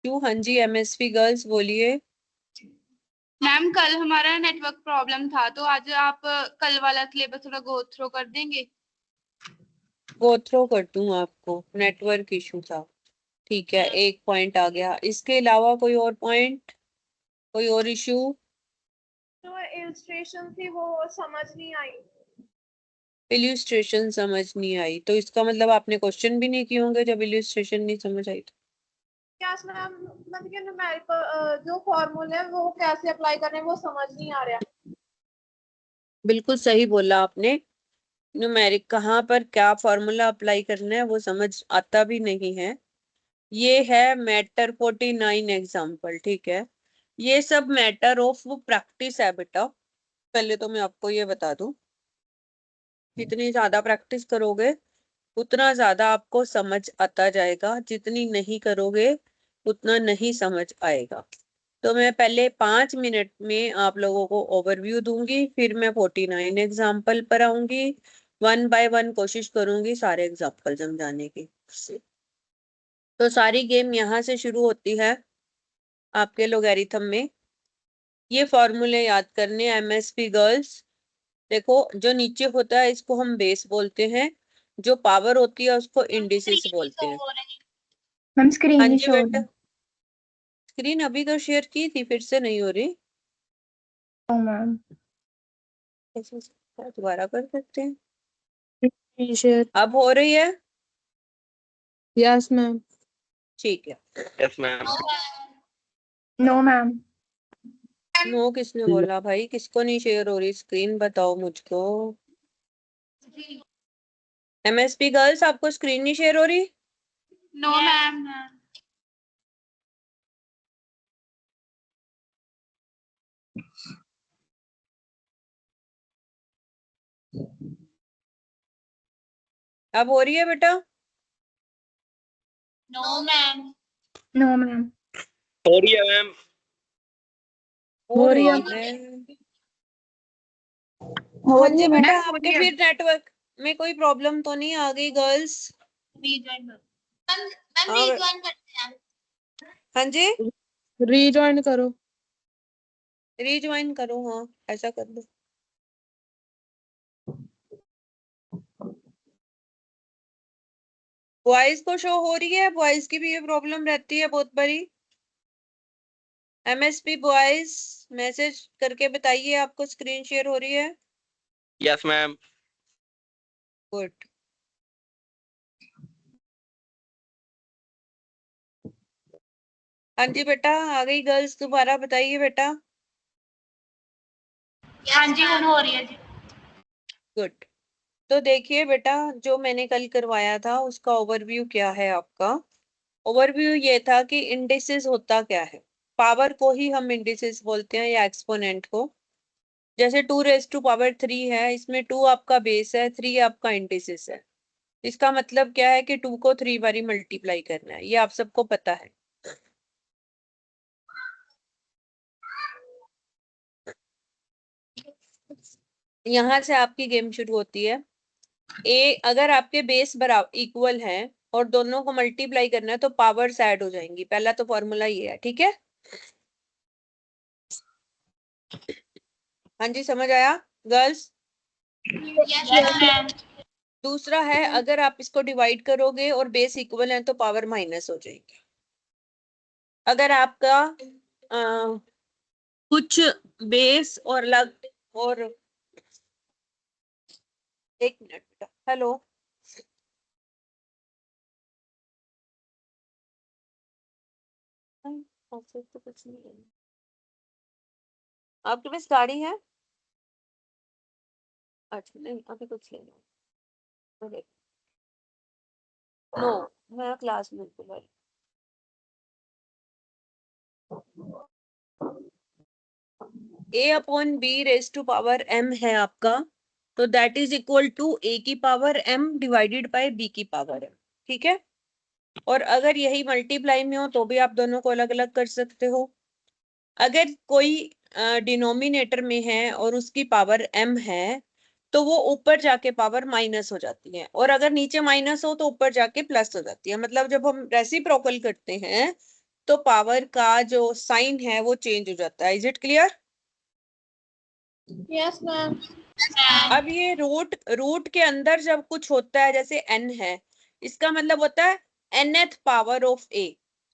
क्यों? हाँ जी, MSP girls बोलिए। मैम कल हमारा नेटवर्क प्रॉब्लम था, तो आज आप कल वाला सिलेबस थोड़ा गो थ्रू कर देंगे? गो थ्रू कर दूं आपको, नेटवर्क इशू था। ठीक है, एक पॉइंट आ गया। इसके अलावा कोई और पॉइंट, कोई और इशू? जो इलस्ट्रेशन थी वो समझ नहीं आई। इल्यूस्ट्रेशन समझ नहीं आई तो इसका मतलब आपने क्वेश्चन भी नहीं किए होंगे जब इल्यूस्ट्रेशन नहीं समझ आई तो। यस मैम, मतलब कि न्यूमेरिकल जो फॉर्मूले है वो कैसे अप्लाई करने वो समझ नहीं आ रहा। बिल्कुल सही बोला आपने। न्यूमेरिक कहाँ पर क्या फॉर्मूला अप्लाई करना है वो समझ आता भी नहीं है। ये है मैटर 49 एग्जाम्पल, ठीक है। ये सब मैटर ऑफ प्रैक्टिस है बेटा। पहले तो मैं आपको ये बता दूं, जितनी ज्यादा प्रैक्टिस करोगे उतना ज्यादा आपको समझ आता जाएगा, जितनी नहीं करोगे उतना नहीं समझ आएगा। तो मैं पहले 5 मिनट में आप लोगों को ओवरव्यू दूंगी, फिर मैं 49 एग्जाम्पल पर आऊंगी। 1 बाय 1 कोशिश करूंगी सारे एग्जाम्पल समझाने की। तो सारी गेम यहाँ से शुरू होती है आपके लोगैरिथम में। ये फॉर्मूले याद करने एमएसपी गर्ल्स। देखो, जो नीचे होता है इसको हम बेस बोलते हैं, जो पावर होती है उसको इंडिसेस बोलते हैं। मैम स्क्रीन हाँ नहीं जी शो बेटा, स्क्रीन अभी तो शेयर की थी, फिर से नहीं हो रही। मैम। दोबारा कर सकते हैं? शेयर। अब हो रही है? Yes ma'am. ठीक है। Yes ma'am. No ma'am. No किसने बोला भाई? किसको नहीं शेयर हो रही स्क्रीन, बताओ मुझको। एमएसपी गर्ल्स, आपको स्क्रीन नहीं शेयर हो रही? No ma'am. अब हो रही है बेटा? No ma'am. No ma'am. हो रही है मैम। हो रही है। हाँ जी बेटा, आपके फिर नेटवर्क में कोई प्रॉब्लम तो नहीं आ गई गर्ल्स? हाँ हाँ जी, रीजॉइन करो। रीज्वाइन करो, हाँ ऐसा कर दो। बॉयज को शो हो रही है? बॉयज की भी ये प्रॉब्लम रहती है बहुत बड़ी। एमएसपी बॉयज, मैसेज करके बताइए आपको स्क्रीन शेयर हो रही है। Yes ma'am. गुड। हाँ जी बेटा, आ गई गर्ल्स, दोबारा बताइए बेटा। हाँ जी, हो रही है जी। गुड। तो देखिए बेटा, जो मैंने कल करवाया था उसका ओवरव्यू क्या है आपका। ओवरव्यू ये था कि इंडिसेस होता क्या है। पावर को ही हम इंडिसेस बोलते हैं या एक्सपोनेंट को। जैसे 2⁻³ है, इसमें 2 आपका बेस है, 3 आपका इंडिसेस है। इसका मतलब क्या है कि 2 को 3 बारी मल्टीप्लाई करना है, ये आप सबको पता है। यहां से आपकी गेम शुरू होती है। अगर आपके बेस बराबर इक्वल है और दोनों को मल्टीप्लाई करना है तो पावर्स ऐड हो जाएंगी। पहला तो फॉर्मूला ये है, ठीक है। हाँ जी, समझ आया गर्ल्स? दूसरा है, अगर आप इसको डिवाइड करोगे और बेस इक्वल है तो पावर माइनस हो जाएगी। अगर आपका कुछ बेस और अलग और, एक मिनट बेटा, हेलो, तो कुछ नहीं है। आपके पास गाड़ी है? अच्छा नहीं, अभी कुछ लेना। नो, मैं क्लास में बिल्कुल। A/B⁻m है आपका, तो that is equal to A⁻m divided by B की पावर m, ठीक है। और अगर यही मल्टीप्लाई में हो तो भी आप दोनों को अलग अलग कर सकते हो। अगर कोई डिनोमिनेटर में है और उसकी पावर m है तो वो ऊपर जाके पावर माइनस हो जाती है, और अगर नीचे माइनस हो तो ऊपर जाके प्लस हो जाती है। मतलब जब हम रेसिप्रोकल करते हैं तो पावर का जो साइन है वो चेंज हो जाता है। Is it clear? Yes ma'am. अब ये रूट के अंदर जब कुछ होता है जैसे n है, इसका मतलब होता है nth power of a,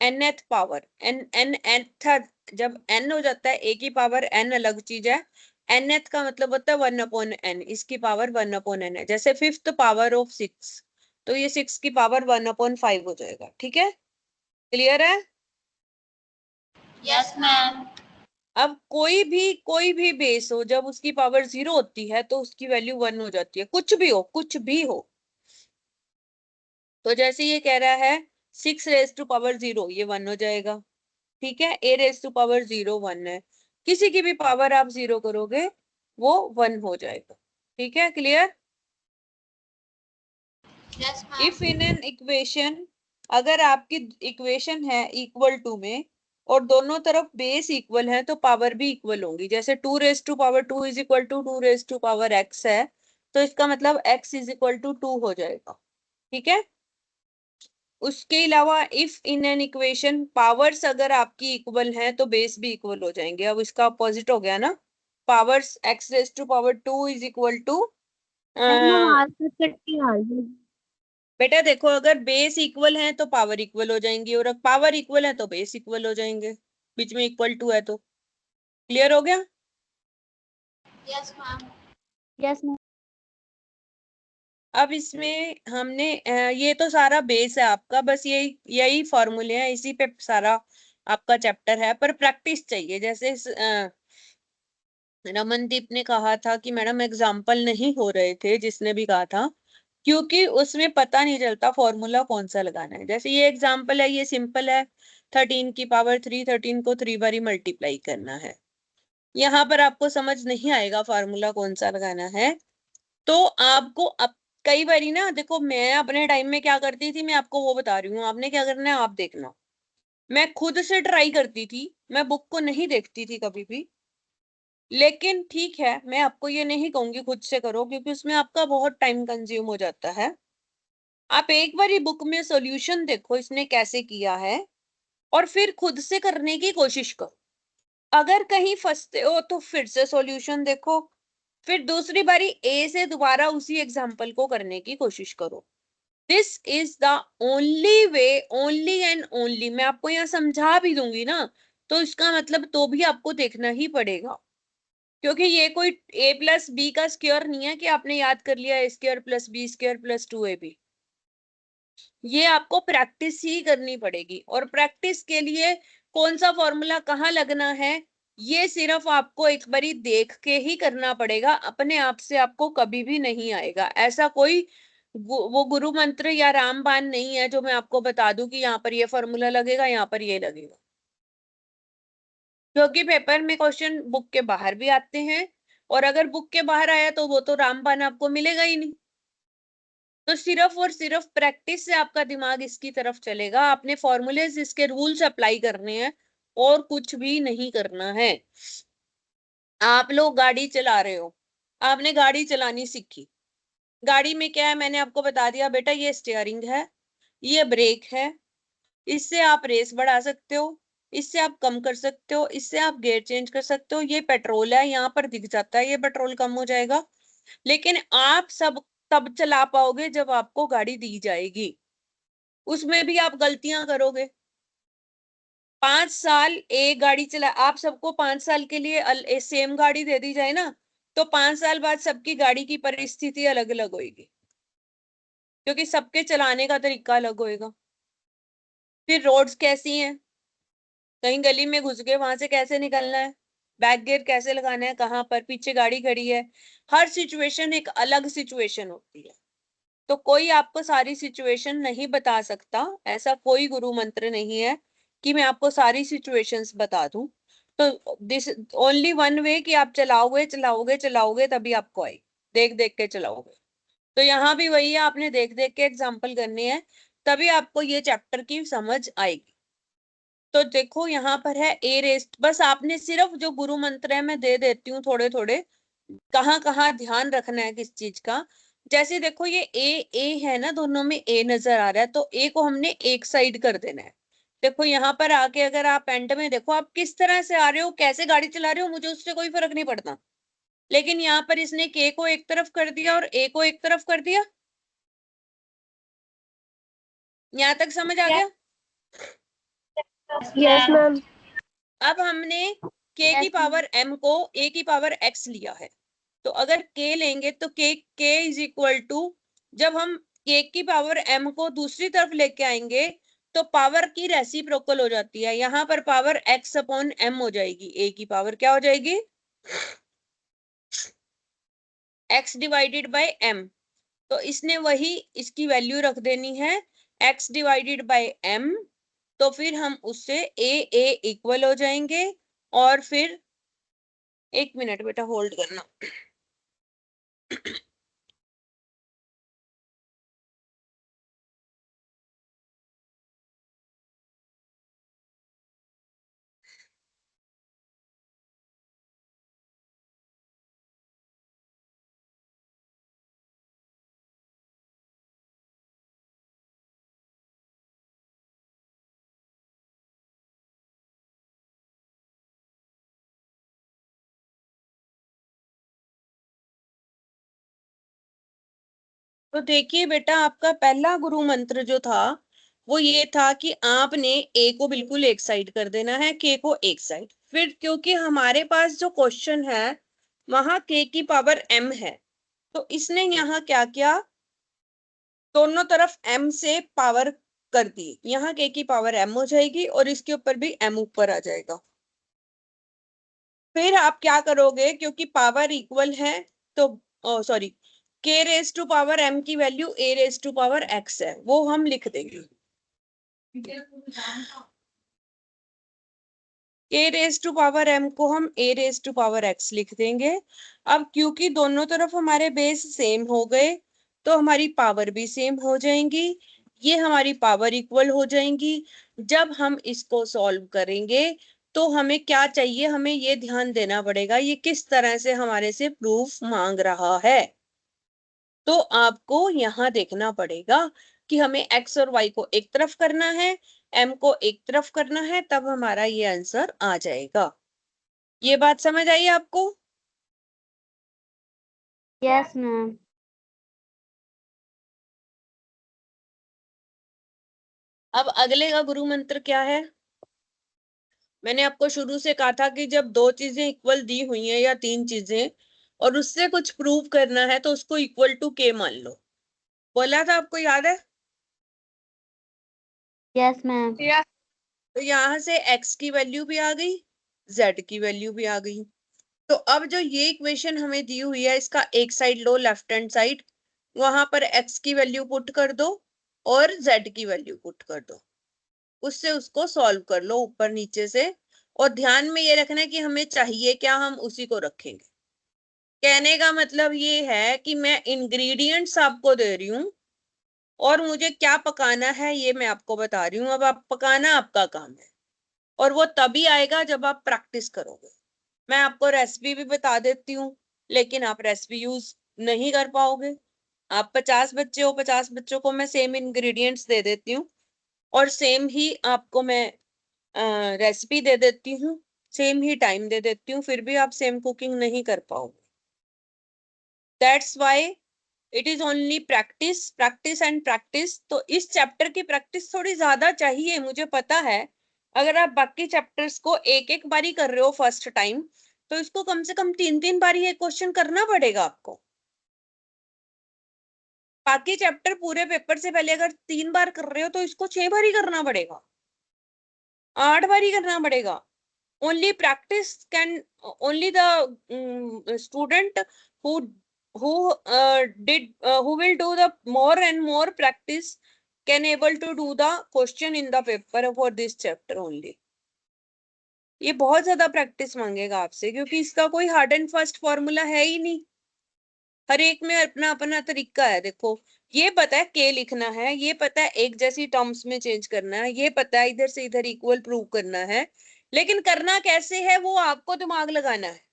nth power nth, जब n हो जाता है a की पावर n अलग चीज है, nth का मतलब होता है 1/n, इसकी पावर 1/n है। जैसे 5th पावर ऑफ 6, तो ये 6 की पावर 1/5 हो जाएगा। ठीक है, क्लियर है? Yes ma'am. अब कोई भी बेस हो, जब उसकी पावर 0 होती है तो उसकी वैल्यू 1 हो जाती है, कुछ भी हो, कुछ भी हो। तो जैसे ये कह रहा है 6 रेज टू पावर 0, ये 1 हो जाएगा। ठीक है, a रेज टू पावर 0 1 है, किसी की भी पावर आप 0 करोगे वो 1 हो जाएगा। ठीक है, clear? Yes if in an equation, अगर आपकी इक्वेशन है इक्वल टू में और दोनों तरफ बेस इक्वल है तो पावर भी इक्वल होंगी। जैसे 2 raise to power 2 is equal to 2 raise to power x है, तो इसका मतलब x इज इक्वल टू 2 हो जाएगा। ठीक है, उसके अलावा if in an equation powers अगर आपकी इक्वल हैं तो बेस भी इक्वल हो जाएंगे। अब इसका अपोजिट हो गया ना, powers x raise to power 2 is equal to, बेटा देखो अगर बेस इक्वल है तो पावर इक्वल हो जाएंगी, और पावर इक्वल है तो बेस इक्वल हो जाएंगे, बीच में इक्वल टू है तो। क्लियर हो गया? Yes ma'am. Yes ma'am. अब इसमें हमने ये तो सारा बेस है आपका, बस यही यही फॉर्मूले हैं, इसी पे सारा आपका चैप्टर है, पर प्रैक्टिस चाहिए। जैसे रमनदीप ने कहा था कि मैडम एग्जाम्पल नहीं हो रहे थे, जिसने भी कहा था, क्योंकि उसमें पता नहीं चलता फॉर्मूला कौन सा लगाना है। जैसे ये एग्जाम्पल है, ये सिंपल है, 13 की पावर 3, 13 को 3 बारी मल्टीप्लाई करना है। यहाँ पर आपको समझ नहीं आएगा फॉर्मूला कौन सा लगाना है, तो आपको अब कई बारी ना, देखो मैं अपने टाइम में क्या करती थी, मैं आपको वो बता रही हूँ, आपने क्या करना है आप देखना। मैं खुद से ट्राई करती थी, मैं बुक को नहीं देखती थी कभी भी, लेकिन ठीक है मैं आपको ये नहीं कहूंगी खुद से करो, क्योंकि उसमें आपका बहुत टाइम कंज्यूम हो जाता है। आप एक बार बुक में सॉल्यूशन देखो इसने कैसे किया है, और फिर खुद से करने की कोशिश करो। अगर कहीं फंसते हो तो फिर से सॉल्यूशन देखो, फिर दूसरी बारी ए से दोबारा उसी एग्जाम्पल को करने की कोशिश करो। This is the only way, only and only. मैं आपको यहाँ समझा भी दूंगी ना, तो इसका मतलब तो भी आपको देखना ही पड़ेगा, क्योंकि ये कोई a प्लस बी का स्क्वायर नहीं है कि आपने याद कर लिया a square plus B square plus 2ab। ये आपको प्रैक्टिस ही करनी पड़ेगी, और प्रैक्टिस के लिए कौन सा फॉर्मूला कहाँ लगना है ये सिर्फ आपको एक बारी देख के ही करना पड़ेगा, अपने आप से आपको कभी भी नहीं आएगा। ऐसा कोई वो गुरु मंत्र या रामबाण नहीं है जो मैं आपको बता दूं कि यहाँ पर ये फॉर्मूला लगेगा, यहाँ पर ये लगेगा, क्योंकि पेपर में क्वेश्चन बुक के बाहर भी आते हैं, और अगर बुक के बाहर आया तो वो तो रामबाण आपको मिलेगा ही नहीं। तो सिर्फ और सिर्फ प्रैक्टिस से आपका दिमाग इसकी तरफ चलेगा, आपने फॉर्मूलेज इसके रूल्स अप्लाई करने हैं और कुछ भी नहीं करना है। आप लोग गाड़ी चला रहे हो, आपने गाड़ी चलानी सीखी, गाड़ी में क्या है मैंने आपको बता दिया, बेटा ये स्टीयरिंग है, ये ब्रेक है, इससे आप रेस बढ़ा सकते हो, इससे आप कम कर सकते हो, इससे आप गियर चेंज कर सकते हो, ये पेट्रोल है, यहाँ पर दिख जाता है ये पेट्रोल कम हो जाएगा। लेकिन आप सब तब चला पाओगे जब आपको गाड़ी दी जाएगी, उसमें भी आप गलतियां करोगे। 5 साल एक गाड़ी चला, आप सबको 5 साल के लिए सेम गाड़ी दे दी जाए ना, तो 5 साल बाद सबकी गाड़ी की परिस्थिति अलग अलग होगी, क्योंकि सबके चलाने का तरीका अलग होएगा। फिर रोड्स कैसी हैं, कहीं गली में घुस गए वहां से कैसे निकलना है, बैक गियर कैसे लगाना है, कहाँ पर पीछे गाड़ी खड़ी है, हर सिचुएशन एक अलग सिचुएशन होती है। तो कोई आपको सारी सिचुएशन नहीं बता सकता, ऐसा कोई गुरु मंत्र नहीं है कि मैं आपको सारी सिचुएशंस बता दूं। तो दिस ओनली वन वे कि आप चलाओगे चलाओगे चलाओगे तभी आपको आएगी, देख देख के चलाओगे। तो यहाँ भी वही है, आपने देख देख के एग्जाम्पल करने हैं, तभी आपको ये चैप्टर की समझ आएगी। तो देखो यहाँ पर है ए रेस्ट, बस आपने सिर्फ जो गुरु मंत्र है मैं दे देती हूँ थोड़े थोड़े, कहाँ कहाँ ध्यान रखना है किस चीज का। जैसे देखो ये ए है ना, दोनों में ए नजर आ रहा है, तो ए को हमने एक साइड कर देना है, देखो यहाँ पर आके अगर आप एंड में देखो आप किस तरह से आ रहे हो, कैसे गाड़ी चला रहे हो, मुझे उससे कोई फर्क नहीं पड़ता, लेकिन यहाँ पर इसने के को एक तरफ कर दिया और ए को एक तरफ कर दिया। यहाँ तक समझ आ गया? Yes, ma'am. अब हमने k की पावर m को a की पावर x लिया है, तो अगर k लेंगे तो k इज इक्वल टू, जब हम k की पावर m को दूसरी तरफ लेके आएंगे तो पावर की रेसिप्रोकल हो जाती है, यहाँ पर पावर x अपॉन m हो जाएगी, a की पावर क्या हो जाएगी, x डिवाइडेड बाय m। तो इसने वही इसकी वैल्यू रख देनी है x डिवाइडेड बाय m, तो फिर हम उससे a इक्वल हो जाएंगे। और फिर 1 मिनट बेटा होल्ड करना। तो देखिए बेटा, आपका पहला गुरु मंत्र जो था वो ये था कि आपने ए को बिल्कुल एक साइड कर देना है, के को एक साइड। फिर क्योंकि हमारे पास जो क्वेश्चन है वहां के की पावर m है, तो इसने यहाँ क्या किया, दोनों तरफ m से पावर कर दी, यहाँ के की पावर m हो जाएगी और इसके ऊपर भी m ऊपर आ जाएगा। फिर आप क्या करोगे, क्योंकि पावर इक्वल है तो sorry, k raise to power m की value a raise to power x है, वो हम लिख देंगे। a raise to power m को हम a raise to power x लिख देंगे। अब क्योंकि दोनों तरफ हमारे बेस सेम हो गए तो हमारी पावर भी सेम हो जाएंगी, ये हमारी पावर इक्वल हो जाएंगी। जब हम इसको सॉल्व करेंगे तो हमें क्या चाहिए, हमें ये ध्यान देना पड़ेगा ये किस तरह से हमारे से प्रूफ मांग रहा है। तो आपको यहाँ देखना पड़ेगा कि हमें x और y को एक तरफ करना है, m को एक तरफ करना है, तब हमारा ये आंसर आ जाएगा। ये बात समझ आई आपको? Yes ma'am. अब अगले का गुरु मंत्र क्या है? मैंने आपको शुरू से कहा था कि जब दो चीजें इक्वल दी हुई हैं या तीन चीजें और उससे कुछ प्रूव करना है तो उसको इक्वल टू के मान लो, बोला था, आपको याद है? Yes ma'am. तो यहाँ से x की वैल्यू भी आ गई, z की वैल्यू भी आ गई। तो अब जो ये इक्वेशन हमें दी हुई है इसका एक साइड लो, लेफ्ट हैंड साइड, वहां पर x की वैल्यू पुट कर दो और z की वैल्यू पुट कर दो, उससे उसको सॉल्व कर लो ऊपर नीचे से। और ध्यान में ये रखना है कि हमें चाहिए क्या, हम उसी को रखेंगे। कहने का मतलब ये है कि मैं इंग्रेडिएंट्स आपको दे रही हूँ और मुझे क्या पकाना है ये मैं आपको बता रही हूँ, अब आप पकाना आपका काम है और वो तभी आएगा जब आप प्रैक्टिस करोगे। मैं आपको रेसिपी भी बता देती हूँ लेकिन आप रेसिपी यूज नहीं कर पाओगे। आप 50 बच्चे हो, 50 बच्चों को मैं सेम इंग्रेडिएंट्स दे देती हूँ और सेम ही आपको मैं रेसिपी दे देती हूँ, सेम ही टाइम दे देती हूँ, फिर भी आप सेम कुकिंग नहीं कर पाओगे। That's why it is only practice, practice and practice. तो इस चैप्टर की प्रैक्टिस थोड़ी ज्यादा चाहिए, मुझे पता है। अगर आप बाकी चैप्टर्स को एक एक बारी कर रहे हो फर्स्ट टाइम, तो इसको कम से कम 3-3 बारी एक क्वेश्चन करना पड़ेगा आपको। बाकी चैप्टर पूरे पेपर से पहले अगर 3 बार कर रहे हो तो इसको 6 बारी करना पड़ेगा, 8 बारी करना पड़ेगा। Only practice can, only the student who who will do the more and more practice can able to do the question in the paper for this chapter only. ये बहुत ज्यादा प्रैक्टिस मांगेगा आपसे क्योंकि इसका कोई हार्ड एंड फास्ट फॉर्मूला है ही नहीं, हर एक में अपना अपना तरीका है। देखो, ये पता है के लिखना है, ये पता है एक जैसी टर्म्स में चेंज करना है, ये पता है इधर से इधर इक्वल प्रूव करना है, लेकिन करना कैसे है वो आपको दिमाग लगाना है।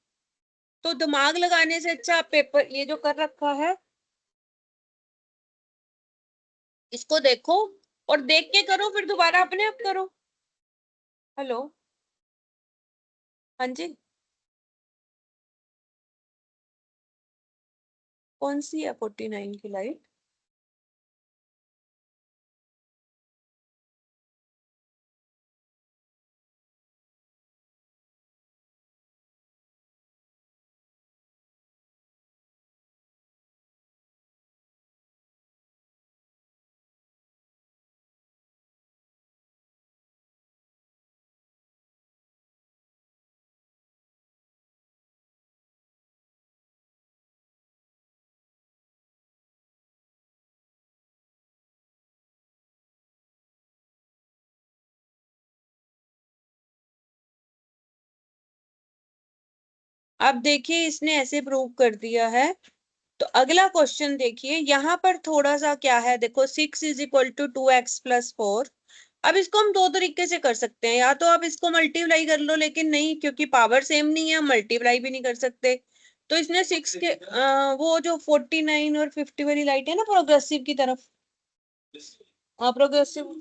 तो दिमाग लगाने से अच्छा आप पेपर ये जो कर रखा है इसको देखो और देख के करो, फिर दोबारा अपने आप करो। हेलो, हाँ जी, कौन सी है 49 की लाइट? अब देखिए इसने ऐसे प्रूव कर दिया है। तो अगला क्वेश्चन देखिए, यहाँ पर थोड़ा सा क्या है, देखो 6 इज इक्वल टू 2x+4। अब इसको हम दो तरीके से कर सकते हैं, या तो आप इसको मल्टीप्लाई कर लो, लेकिन नहीं, क्योंकि पावर सेम नहीं है, हम मल्टीप्लाई भी नहीं कर सकते। तो इसने 6 के वो जो 49 और 50 वाली लाइट है ना, प्रोग्रेसिव की तरफ, हाँ प्रोग्रेसिव,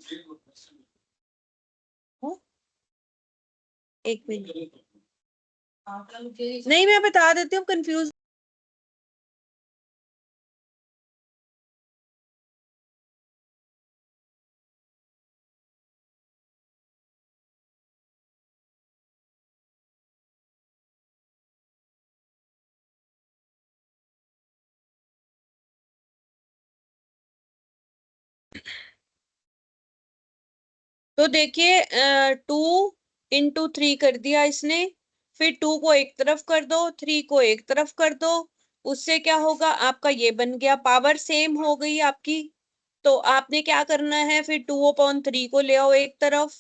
एक मिनट, नहीं मैं बता देती हूँ, कंफ्यूज। तो देखिए 2 × 3 कर दिया इसने, फिर 2 को एक तरफ कर दो, 3 को एक तरफ कर दो, उससे क्या होगा, आपका ये बन गया, पावर सेम हो गई आपकी। तो आपने क्या करना है, फिर 2/3 को ले आओ एक तरफ,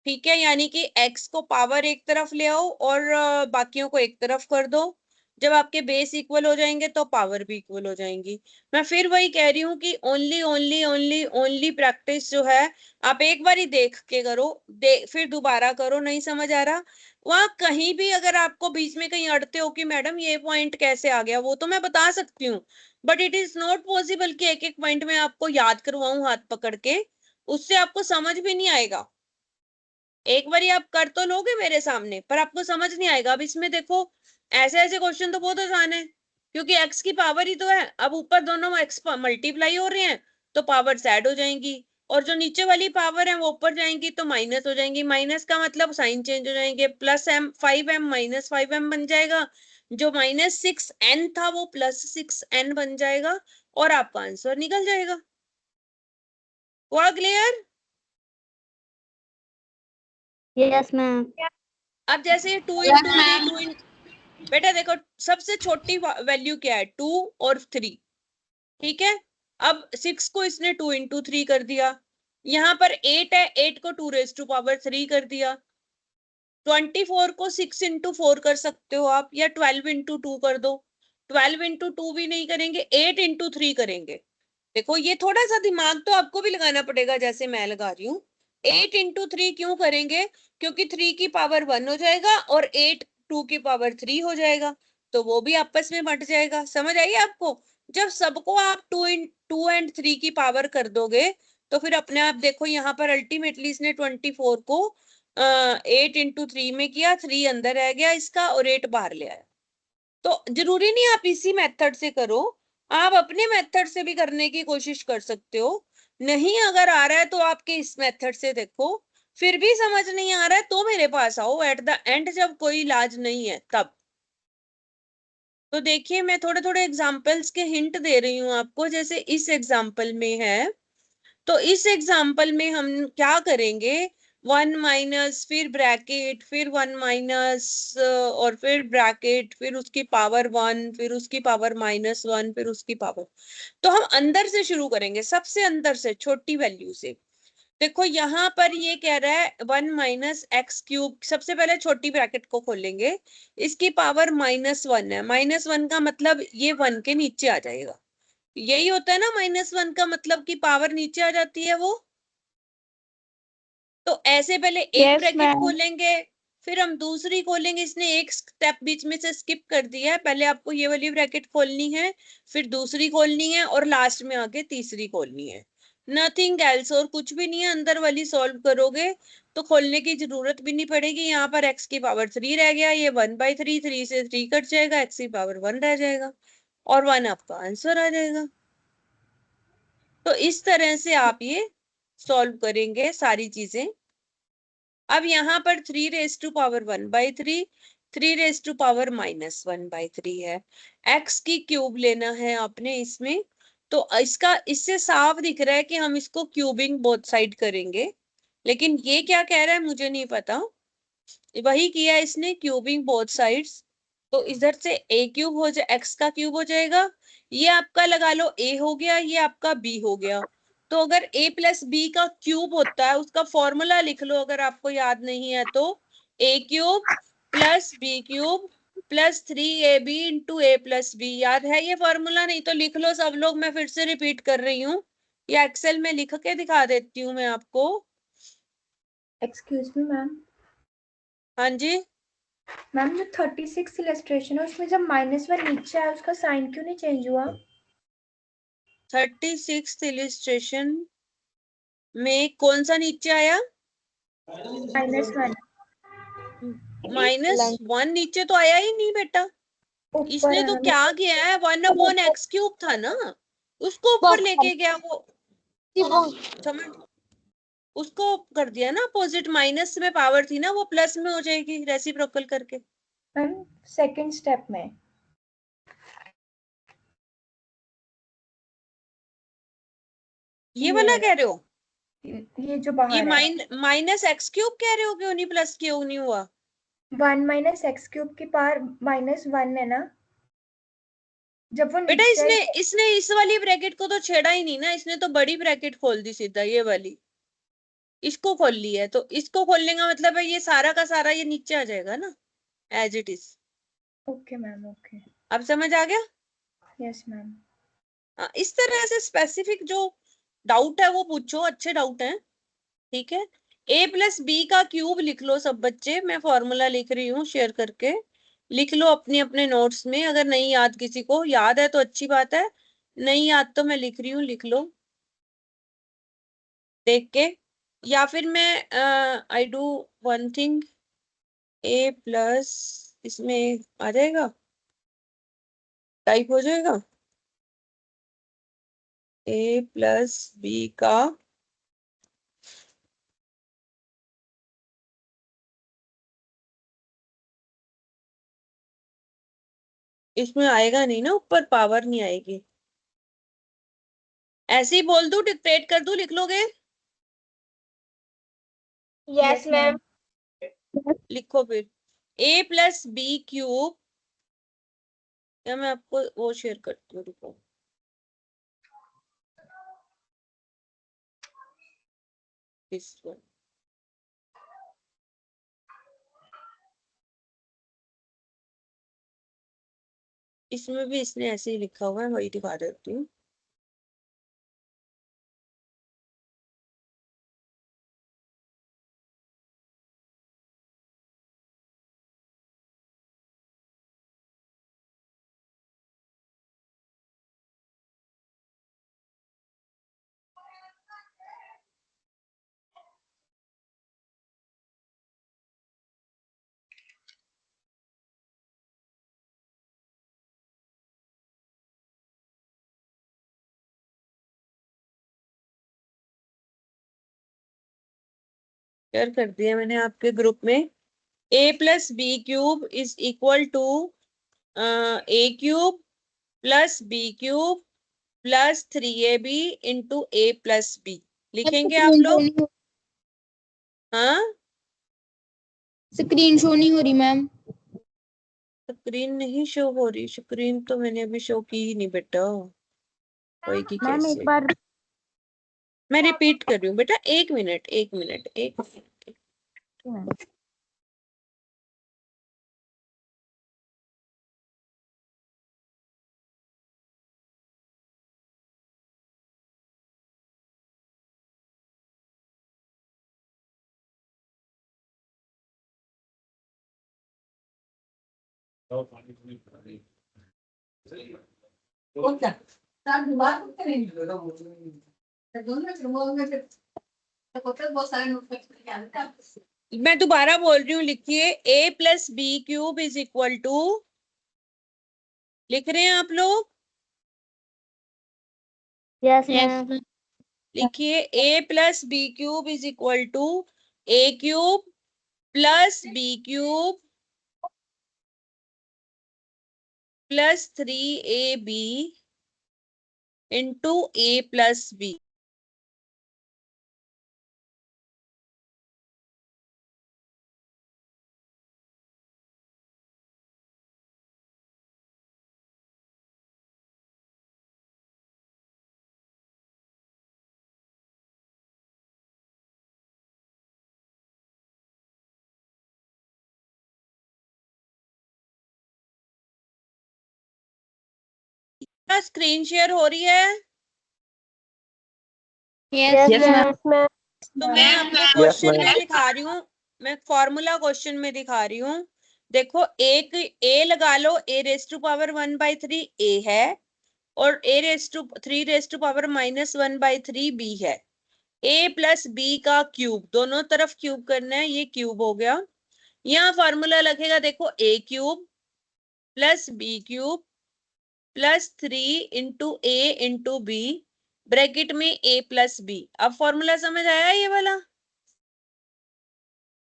ठीक है, यानी कि x को पावर एक तरफ ले आओ और बाकियों को एक तरफ कर दो। जब आपके बेस इक्वल हो जाएंगे तो पावर भी इक्वल हो जाएंगी। मैं फिर वही कह रही हूँ कि only only only only practice जो है, आप एक बार ही देख के करो, फिर दोबारा करो, नहीं समझ आ रहा, वहां कहीं भी अगर आपको बीच में कहीं अड़ते हो कि मैडम ये पॉइंट कैसे आ गया, वो तो मैं बता सकती हूँ, but it is not possible कि एक एक पॉइंट में आपको याद करवाऊं हाथ पकड़ के, उससे आपको समझ भी नहीं आएगा। एक बार आप कर तो लोगे मेरे सामने, पर आपको समझ नहीं आएगा। अब इसमें देखो, ऐसे ऐसे क्वेश्चन तो बहुत आसान है, क्योंकि x की पावर ही तो है। अब ऊपर दोनों x मल्टीप्लाई हो रहे हैं तो पावर ऐड हो जाएंगी, और जो नीचे वाली पावर है वो ऊपर जाएंगी तो माइनस हो जाएंगी। माइनस का मतलब साइन चेंज हो जाएंगे, +m 5m -5m बन जाएगा, जो -6n था वो +6n बन जाएगा, और आपका आंसर निकल जाएगा। हुआ क्लियर? Yes, ma'am. अब जैसे 2 × 3 2 बेटा देखो, सबसे छोटी वैल्यू क्या है, 2 और 3, ठीक है। अब 6 को इसने 2 × 3 कर दिया, यहाँ पर 8 है, 8 को 2⁻³ कर दिया। 24 को 6 × 4 कर सकते हो आप, या 12 × 2 कर दो। 12 × 2 भी नहीं करेंगे, 8 × 3 करेंगे। देखो ये थोड़ा सा दिमाग तो आपको भी लगाना पड़ेगा, जैसे मैं लगा रही हूँ। 8 × 3 क्यों करेंगे, क्योंकि 3 की पावर 1 हो जाएगा और 8 2 की पावर 3 हो जाएगा, तो वो भी आपस में बंट जाएगा। समझ आई आपको? जब सबको आप 2 एंड 3 की पावर कर दोगे, तो फिर अपने आप देखो, यहाँ पर अल्टीमेटली इसने 24 को 8 × 3 में किया, 3 अंदर रह गया इसका और 8 बाहर ले आया। तो जरूरी नहीं आप इसी मेथड से करो, आप अपने मेथड से भी करने की कोशिश कर सकते हो। नहीं अगर आ रहा है तो आपके इस मेथड से देखो, फिर भी समझ नहीं आ रहा है तो मेरे पास आओ एट द एंड, जब कोई इलाज नहीं है तब। तो देखिए मैं थोड़े थोड़े एग्जाम्पल्स के हिंट दे रही हूँ आपको, जैसे इस एग्जाम्पल में है, तो इस एग्जाम्पल में हम क्या करेंगे, 1 माइनस, फिर ब्रैकेट, फिर 1 माइनस, और फिर ब्रैकेट, फिर उसकी पावर 1, फिर उसकी पावर -1, फिर उसकी पावर। तो हम अंदर से शुरू करेंगे, सबसे अंदर से, छोटी वैल्यू से। देखो यहाँ पर ये कह रहा है 1 - x³, सबसे पहले छोटी ब्रैकेट को खोलेंगे, इसकी पावर -1 है। -1 का मतलब ये 1 के नीचे आ जाएगा, यही होता है ना -1 का मतलब कि पावर नीचे आ जाती है वो। तो ऐसे पहले एक Yes, ब्रैकेट ma'am. खोलेंगे, फिर हम दूसरी खोलेंगे, इसने एक स्टेप बीच में से स्किप कर दिया है, पहले आपको ये वाली ब्रैकेट खोलनी है, फिर दूसरी खोलनी है, और लास्ट में आके तीसरी खोलनी है। नथिंग एल्स, और कुछ भी नहीं है। अंदर वाली सॉल्व करोगे तो खोलने की जरूरत भी नहीं पड़ेगी। यहाँ पर x की पावर 3 रह गया, ये 1/3, 3 से 3 कट जाएगा, x की पावर 1 रह जाएगा और 1 आपका आंसर आ जाएगा। तो इस तरह से आप ये सॉल्व करेंगे सारी चीजें। अब यहाँ पर 3 raised to power 1/3, 3 raised to power -1/3 है। x की क्यूब लेना है आपने इसमें, तो इसका इससे साफ दिख रहा है कि हम इसको क्यूबिंग बोथ साइड करेंगे, लेकिन ये क्या कह रहा है मुझे नहीं पता। वही किया इसने, क्यूबिंग बोथ साइड्स। तो इधर से a क्यूब हो जाए, x का क्यूब हो जाएगा, ये आपका लगा लो a हो गया, ये आपका b हो गया। तो अगर a प्लस b का क्यूब होता है, उसका फॉर्मूला लिख लो अगर आपको याद नहीं है तो, a cube plus b cube plus 3ab into a plus b। याद है ये फॉर्मूला? नहीं तो लिख लो सब लोग, मैं फिर से रिपीट कर रही हूँ, या एक्सेल में लिख के दिखा देती हूँ मैं आपको। Excuse me ma'am. हाँ जी, मैम जो 36 इलस्ट्रेशन है उसमें जब -1 नीचे आया उसका साइन क्यों नहीं चेंज हुआ? 36 इलिस्ट्रेशन में कौन सा नीचे आया? -1 -1 नीचे तो आया ही नहीं बेटा। ऊपर इसने है तो मैम। क्या किया है, 1/x³ था ना, उसको ऊपर लेके गया वो, समझ, उसको कर दिया ना अपोजिट। माइनस में पावर थी ना, वो प्लस में हो जाएगी रेसिप्रोकल करके। मैम सेकंड स्टेप में ये वाला कह रहे हो? ये जो ये बाहर है -x³ कह रहे हो, क्यों नहीं प्लस क्यों नहीं हुआ? 1 - x³ की पावर -1 है ना, जब वो बेटा नीचे इसने आई। इसने इस वाली ब्रैकेट को तो छेड़ा ही नहीं ना, इसने तो बड़ी ब्रैकेट खोल दी सीधा, ये वाली इसको खोल ली है। तो इसको खोलने का मतलब है ये सारा का सारा ये नीचे आ जाएगा ना, as it is. Okay ma'am, okay. अब समझ आ गया? Yes ma'am. इस तरह से स्पेसिफिक जो डाउट है वो पूछो, अच्छे डाउट हैं, ठीक है। a प्लस बी का क्यूब लिख लो सब बच्चे, मैं फॉर्मूला लिख रही हूँ शेयर करके, लिख लो अपने अपने नोट्स में। अगर नहीं याद, किसी को याद है तो अच्छी बात है, नहीं याद तो मैं लिख रही हूँ, लिख लो देख के। या फिर मैं I do one thing, a plus इसमें आ जाएगा, टाइप हो जाएगा, a प्लस बी का इसमें आएगा नहीं ना, ऊपर पावर नहीं आएगी। ऐसे ही बोल दूं, डिक्टेट कर दूं, लिख लोगे? Yes ma'am. लिखो फिर, a प्लस बी क्यूब, या मैं आपको वो शेयर करती हूँ, रुको। दिस वन, इसमें भी इसने ऐसे ही लिखा हुआ है, वही दिखा देती हूँ। शेयर कर दिया मैंने आपके ग्रुप में। a plus B cube is equal to a cube plus B cube plus 3ab into a plus B. लिखेंगे आप लोग? हाँ, स्क्रीन शो नहीं हो रही मैम। स्क्रीन नहीं शो हो रही? स्क्रीन तो मैंने अभी शो की ही नहीं बेटा, होएगी मैम एक कैसे? बार मैं रिपीट कर रही हूँ बेटा, एक मिनट एक मिनट एक मिनट। मैं दोबारा बोल रही हूँ, लिखिए a+b³ इज इक्वल टू, लिख रहे हैं आप लोग? Yes, ma'am. लिखिए a+b³ is equal to a³ plus b³ plus 3ab into a+b। क्या स्क्रीन शेयर हो रही है? Yes, ma'am. तो मैं आपको Yes, क्वेश्चन ma'am. में दिखा रही हूँ, मैं फॉर्मूला क्वेश्चन में दिखा रही हूँ। देखो, एक ए लगा लो, a⁻1/3 ए है और a⁻3 बी है। a+b का क्यूब, दोनों तरफ क्यूब करना है, ये क्यूब हो गया। यहाँ फॉर्मूला लगेगा, देखो a³ plus b³ plus 3 into a into b, bracket में a+b। अब फॉर्मूला समझ आया ये वाला?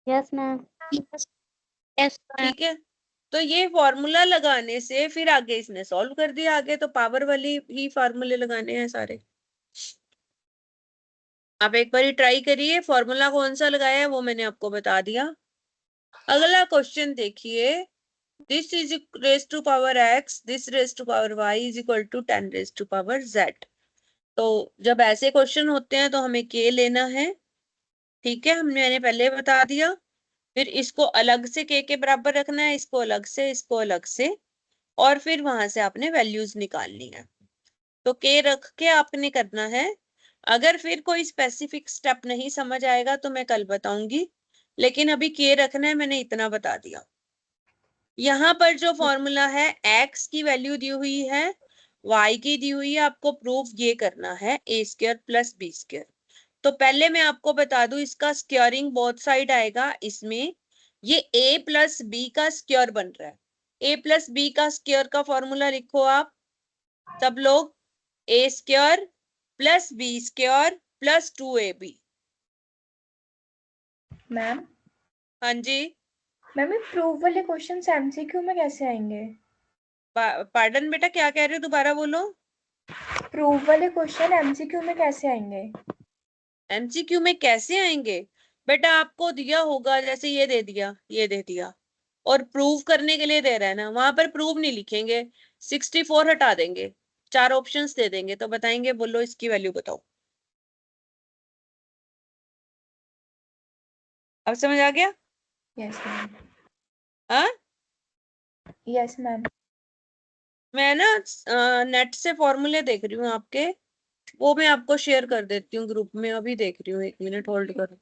Yes, ma'am. Yes, ma'am. ठीक है, तो ये फॉर्मूला लगाने से फिर आगे इसने सॉल्व कर दिया। आगे तो पावर वाली ही फॉर्मूले लगाने हैं सारे। आप एक बार ट्राई करिए, फॉर्मूला कौन सा लगाया है वो मैंने आपको बता दिया। अगला क्वेश्चन देखिए, this is raise to power x, this raise to power y is equal to 10 raise to power z। तो जब ऐसे क्वेश्चन होते हैं तो हमें k लेना है, ठीक है, मैंने पहले बता दिया। फिर इसको अलग से k के बराबर रखना है, इसको अलग से, इसको अलग से, और फिर वहां से आपने वैल्यूज निकालनी है। तो k रख के आपने करना है। अगर फिर कोई स्पेसिफिक स्टेप नहीं समझ आएगा तो मैं कल बताऊंगी, लेकिन अभी k रखना है, मैंने इतना बता दिया। यहाँ पर जो फॉर्मूला है, x की वैल्यू दी हुई है, y की दी हुई है, आपको प्रूफ ये करना है a² प्लस b²। तो पहले मैं आपको बता दूं, इसका स्क्वायरिंग बोथ साइड आएगा। इसमें ये a+b का स्क्वायर बन रहा है। a+b का स्क्वायर का फॉर्मूला लिखो आप सब लोग, a² plus b² plus 2ab। Ma'am हाँ जी, मैम ये प्रूफ वाले क्वेश्चन एमसीक्यू में कैसे आएंगे? पार्डन बेटा, क्या कह रहे हो, दोबारा बोलो। प्रूफ वाले क्वेश्चन एमसीक्यू में कैसे आएंगे? एमसीक्यू में कैसे आएंगे बेटा? आपको दिया होगा, जैसे ये दे दिया, ये दे दिया, और प्रूव करने के लिए दे रहा है ना, वहां पर प्रूव नहीं लिखेंगे, 64 हटा देंगे, 4 ऑप्शंस दे देंगे, तो बताएंगे बोलो इसकी वैल्यू बताओ। अब समझ आ गया? Yes ma'am. हाँ, यस मैम। मैं ना नेट से फॉर्मूले देख रही हूँ आपके, वो मैं आपको शेयर कर देती हूँ ग्रुप में, अभी देख रही हूँ, 1 मिनट होल्ड करो।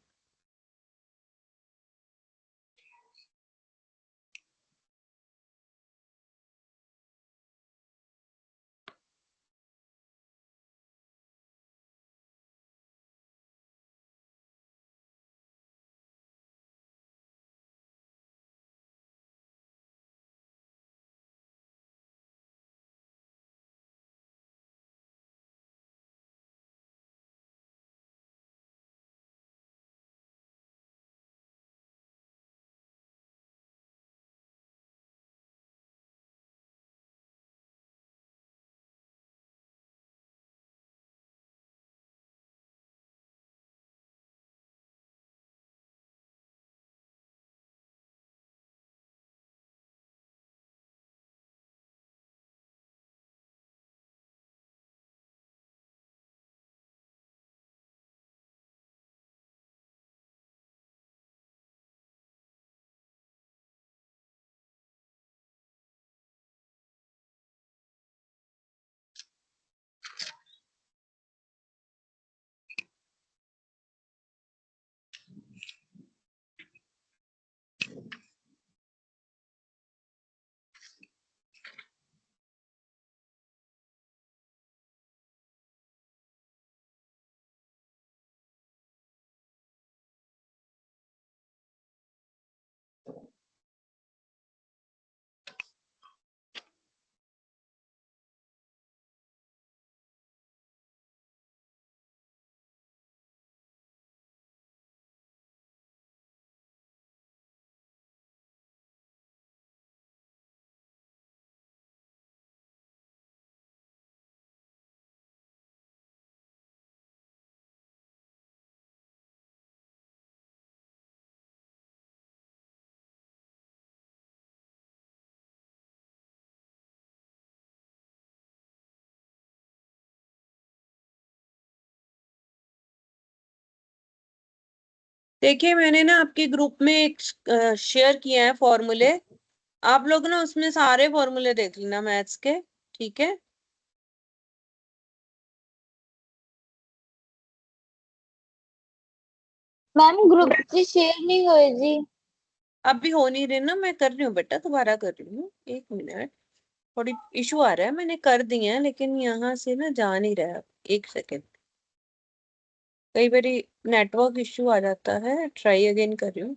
देखिए मैंने ना आपके ग्रुप में एक शेयर किया है फॉर्मूले, आप लोग ना उसमें सारे फॉर्मूले देख लेना मैथ्स के, ठीक है। मैम ग्रुप से शेयर नहीं हुए जी। अब भी हो नहीं रही ना, मैं कर रही हूँ बेटा, दोबारा कर रही हूँ, 1 मिनट, थोड़ी इशू आ रहा है, मैंने कर दिए हैं लेकिन यहाँ से ना जा नहीं रहा है। 1 सेकेंड, कई बार नेटवर्क इशू आ जाता है, ट्राई अगेन कर रही हूँ।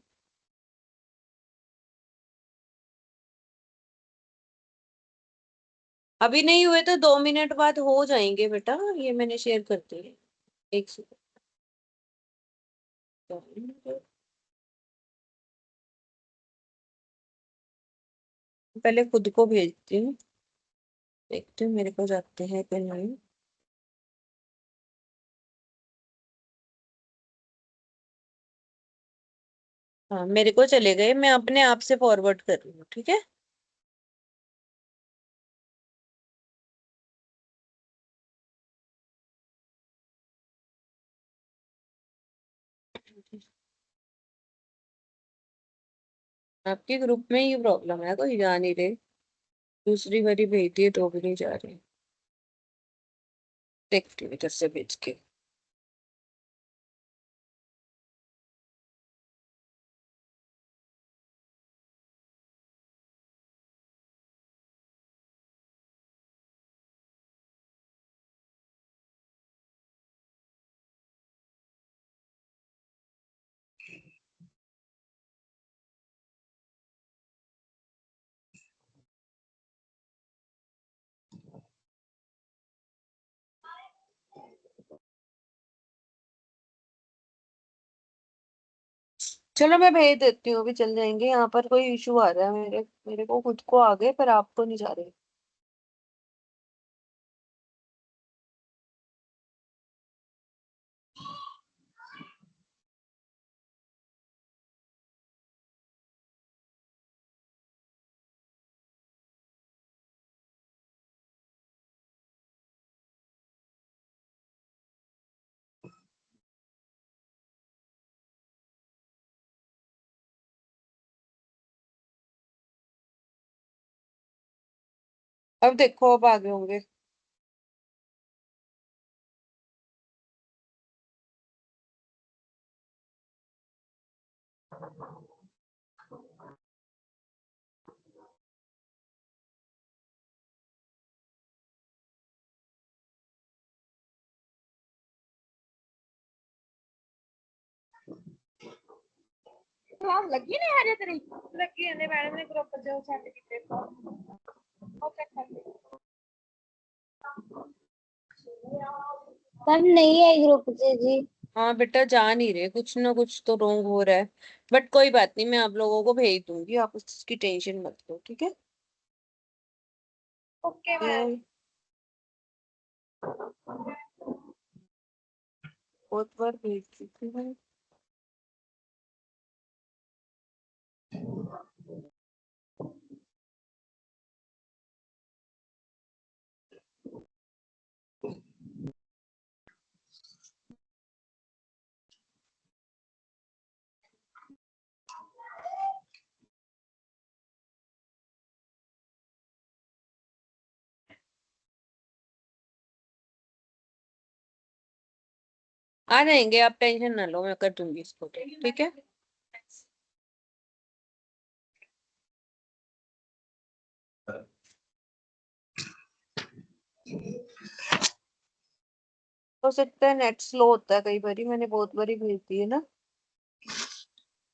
अभी नहीं हुए तो 2 मिनट बाद हो जाएंगे बेटा, ये मैंने शेयर कर दिए। 1 सेकेंड, पहले खुद को भेजती हूँ, देखते हैं मेरे को जाते हैं कि नहीं। हाँ मेरे को चले गए, मैं अपने आप से फॉरवर्ड कर रही हूँ, ठीक है। आपके ग्रुप में ये प्रॉब्लम है, कोई जा नहीं रहे, दूसरी बारी भेज दिए तो भी नहीं जा रहे। देखती हूँ इधर से भेज के। चलो मैं भेज देती हूँ, अभी चल जाएंगे। यहाँ पर कोई इशू आ रहा है, मेरे मेरे को खुद को आ गए पर आपको नहीं जा रहे। अब देखो अब आगे होंगे। क्लास लगी नहीं हजे तेरी? लगी है मैडम ने ग्रुप जो सेंड किए वो चेक कर ली। मैम नहीं है ग्रुप से जी। हाँ बेटा जा नहीं रहे, कुछ ना कुछ तो रॉन्ग हो रहा है, बट कोई बात नहीं, मैं आप लोगों को भेज दूंगी, आप उसकी टेंशन मत लो, ठीक है। Okay ma'am. बहुत बार भेज चुकी हूँ। आ जाएंगे, आप टेंशन ना लो, मैं कर दूंगी इसको, ठीक है। हो सकता है नेट स्लो होता है कई बारी, मैंने बहुत बारी भेज दी है ना,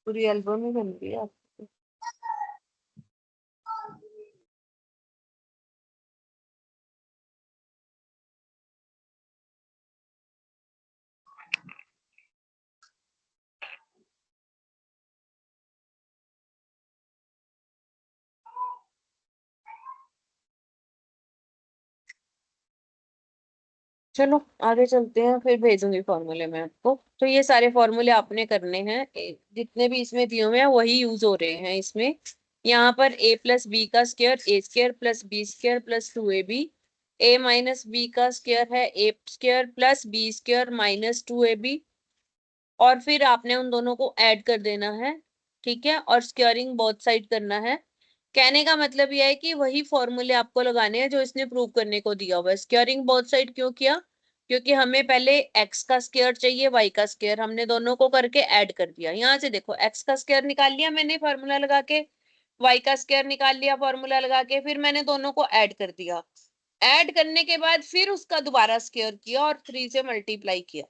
पूरी एल्बम ही बन गई है। चलो आगे चलते हैं, फिर भेजूंगी फॉर्मूले में आपको। तो ये सारे फॉर्मूले आपने करने हैं, जितने भी इसमें दिए हुए हैं वही यूज हो रहे हैं इसमें। यहाँ पर a प्लस बी का square a square plus B square plus 2ab, a minus b का स्क्वायर है a square plus B square minus 2ab, और फिर आपने उन दोनों को ऐड कर देना है, ठीक है, और स्क्वेयरिंग बोथ साइड करना है। कहने का मतलब यह है कि वही फॉर्मूले आपको लगाने हैं जो इसने प्रूव करने को दिया हुआ है। स्क्वेयरिंग बोथ साइड क्यों किया? क्योंकि हमें पहले x का स्क्वायर चाहिए, y का स्क्वायर, हमने दोनों को करके ऐड कर दिया। यहाँ से देखो x का स्क्वायर निकाल लिया मैंने फॉर्मूला लगा के, y का स्क्वायर निकाल लिया फॉर्मूला लगा के, फिर मैंने दोनों को ऐड कर दिया। ऐड करने के बाद फिर उसका दोबारा स्क्वायर किया और 3 से मल्टीप्लाई किया।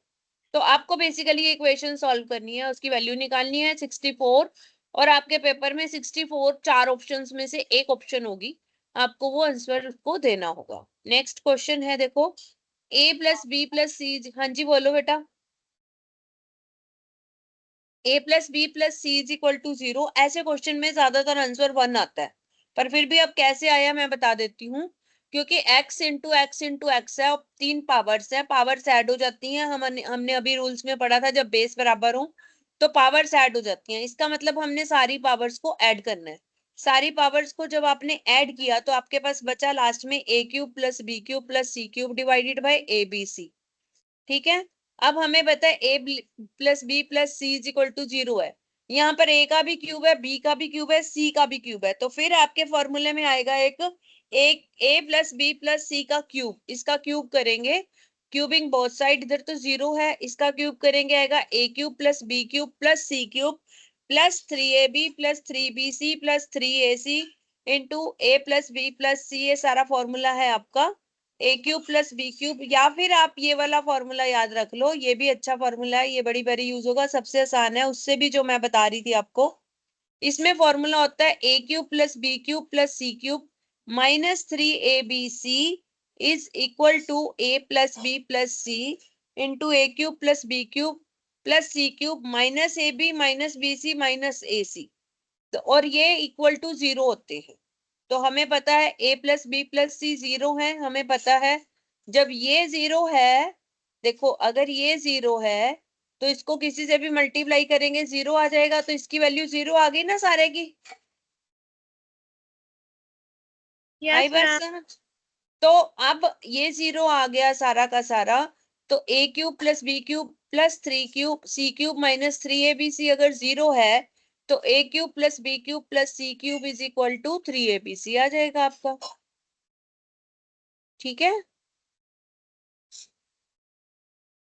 तो आपको बेसिकली इक्वेशन सॉल्व करनी है, उसकी वैल्यू निकालनी है 64, और आपके पेपर में 64 4 ऑप्शंस में से एक ऑप्शन होगी, आपको वो आंसर को देना होगा। नेक्स्ट क्वेश्चन है देखो, a plus B plus C, हाँ जी बोलो बेटा। a plus B plus C is equal to 0, ऐसे क्वेश्चन में ज्यादातर आंसर 1 आता है, पर फिर भी अब कैसे आया मैं बता देती हूँ। क्योंकि x into x into x है, और 3 पावर्स है, पावर्स ऐड हो जाती हैं। हमने अभी रूल्स में पढ़ा था जब बेस बराबर हो तो पावर्स ऐड हो जाती हैं। इसका मतलब हमने सारी पावर्स को ऐड करना है। सारी पावर्स को जब आपने ऐड किया तो आपके पास बचा लास्ट में a cube plus B cube plus C cube divided by A B C, ठीक है। अब हमें पता है a plus B plus C is equal to 0 है। यहाँ पर a का भी क्यूब है, b का भी क्यूब है, c का भी क्यूब है, तो फिर आपके फॉर्मूले में आएगा एक a प्लस बी प्लस सी का क्यूब। इसका क्यूब करेंगे, क्यूबिंग बोथ साइड, इधर तो 0 है, इसका क्यूब करेंगे आएगा a cube plus B cube plus C cube plus 3ab plus 3bc plus 3ac into a plus B plus c. ये सारा फॉर्मूला है आपका a cube plus B cube, या फिर आप ये वाला फॉर्मूला याद रख लो, ये भी अच्छा फॉर्मूला है, ये बड़ी बड़ी यूज होगा, सबसे आसान है उससे भी जो मैं बता रही थी आपको। इसमें फॉर्मूला होता है a cube plus B cube plus C cube minus 3abc is equal to a plus B plus c into a cube plus B cube plus C cube minus a b minus b c minus a c, और ये equal to 0 होते हैं। तो हमें पता है a plus B plus सी 0 है, हमें पता है जब ये 0 है, देखो अगर ये 0 है तो इसको किसी से भी मल्टीप्लाई करेंगे 0 आ जाएगा, तो इसकी वैल्यू 0 आ गई ना सारे की। आई यस बात मैम। समझ? तो अब ये 0 आ गया सारा का सारा, तो a cube plus B cube plus 3 cube C cube minus 3abc अगर 0 है तो a cube plus B cube plus C cube is equal to 3abc आ जाएगा आपका, ठीक है।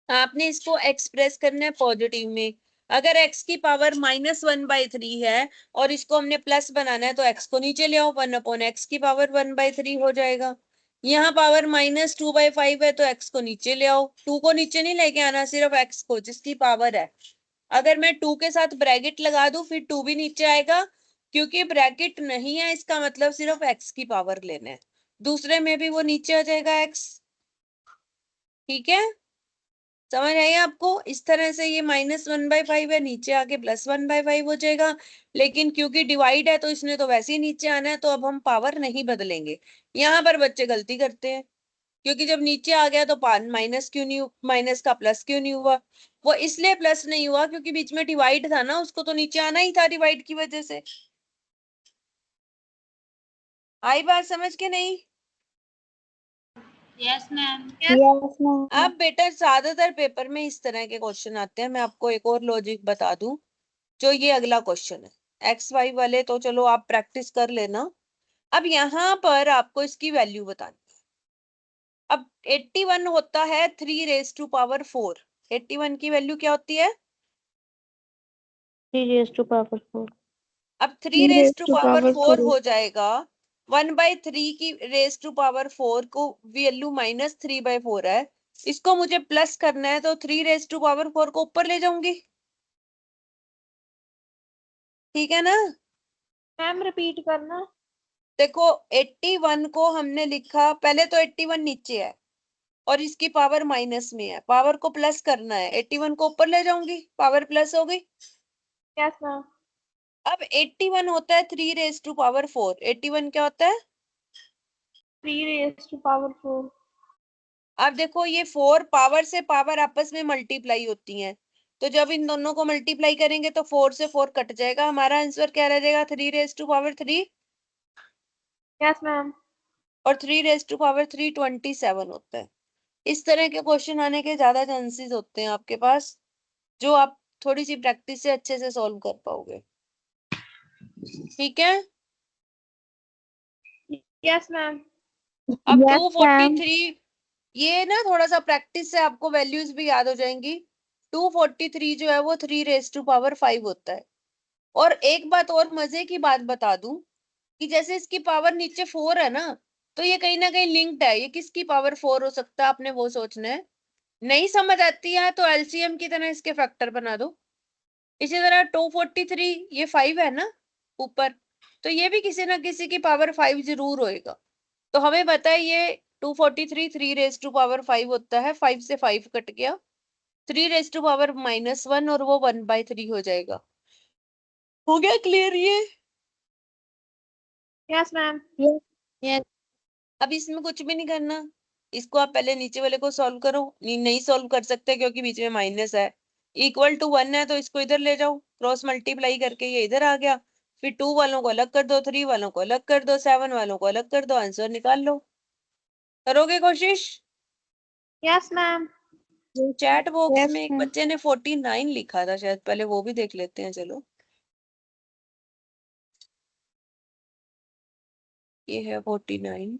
आपने इसको एक्सप्रेस करना है पॉजिटिव में। अगर x की पावर -1/3 है और इसको हमने प्लस बनाना है तो x को नीचे ले आओ, 1/x की पावर 1/3 हो जाएगा। यहाँ पावर -2/5 है तो x को नीचे ले आओ, 2 को नीचे नहीं लेके आना, सिर्फ x को जिसकी पावर है। अगर मैं 2 के साथ ब्रैकेट लगा दूं फिर 2 भी नीचे आएगा, क्योंकि ब्रैकेट नहीं है इसका मतलब सिर्फ x की पावर लेना है, दूसरे में भी वो नीचे आ जाएगा x, ठीक है। समझ आई आपको? इस तरह से ये -1/5 है, नीचे आके +1/5 हो जाएगा, लेकिन क्योंकि डिवाइड है तो इसने तो वैसे ही नीचे आना है, तो अब हम पावर नहीं बदलेंगे। यहाँ पर बच्चे गलती करते हैं, क्योंकि जब नीचे आ गया तो माइनस क्यों नहीं, माइनस का प्लस क्यों नहीं हुआ? वो इसलिए प्लस नहीं हुआ क्योंकि बीच में डिवाइड था ना, उसको तो नीचे आना ही था डिवाइड की वजह से। आई बात समझ के नहीं? Yes ma'am. Yes ma'am. अब बेटा ज्यादातर पेपर में इस तरह के क्वेश्चन आते हैं। मैं आपको एक और लॉजिक बता दूं, जो ये अगला क्वेश्चन है एक्स वाई वाले, तो चलो आप प्रैक्टिस कर लेना। अब यहाँ पर आपको इसकी वैल्यू बतानी है। अब 81 होता है 3⁴। 81 की वैल्यू क्या होती है? 3⁴। अब 3⁴ 3⁴ हो जाएगा 1/3 की ⁴ को वैल्यू -3/4 है, इसको मुझे प्लस करना है तो 3⁴ को ऊपर ले जाऊंगी, ठीक है ना। मैम रिपीट करना। देखो 81 को हमने लिखा, पहले तो 81 नीचे है और इसकी पावर माइनस में है, पावर को प्लस करना है, 81 को ऊपर ले जाऊंगी, पावर प्लस हो गई। Yes ma'am. अब 81 होता है 3⁴ 81 क्या होता है? 3⁴। अब देखो ये 4 पावर से पावर आपस में मल्टीप्लाई होती हैं, तो जब इन दोनों को मल्टीप्लाई करेंगे तो 4 से 4 कट जाएगा, हमारा आंसर क्या रह जाएगा? 3⁴ यस मैम। और 3⁴ 27 होता है। इस तरह के क्वेश्चन आने के ज्यादा चांसेस होते हैं आपके पास, जो आप थोड़ी सी प्रैक्टिस से अच्छे से सॉल्व कर पाओगे। ठीक है, यस मैम। अब Yes, ma'am. 243, ये ना थोड़ा सा प्रैक्टिस से आपको वैल्यूज भी याद हो जाएंगी। 243 जो है वो 3⁵ होता है। और एक बात और मजे की बात बता दूं कि जैसे इसकी पावर नीचे 4 है ना, तो ये कहीं ना कहीं लिंक्ड है। ये किसकी पावर 4 हो सकता है, आपने वो सोचना है। नहीं समझ आती है तो एलसीएम की तरह इसके फैक्टर बना दो। इसी तरह 243 ये 5 है ना ऊपर, तो ये भी किसी ना किसी की पावर 5 जरूर होएगा। तो हमें पता है ये 243 3⁵ होता है। 5 से 5 कट गया, 3⁻⁻1 और वो 1/3 हो जाएगा। हो गया क्लियर ये? Yes ma'am. Yes. अब इसमें कुछ भी नहीं करना, इसको आप पहले नीचे वाले को सॉल्व करो। नहीं सॉल्व कर सकते क्योंकि बीच में माइनस है। इक्वल टू 1 है तो इसको इधर ले जाओ, क्रॉस मल्टीप्लाई करके ये इधर आ गया। फिर 2 वालों को अलग कर दो, 3 वालों को अलग कर दो, 7 वालों को अलग कर दो, आंसर निकाल लो। करोगे कोशिश? Yes ma'am. Chat box Yes, में एक ma'am. बच्चे ने 49 लिखा था, शायद पहले वो भी देख लेते हैं। चलो, ये है 49।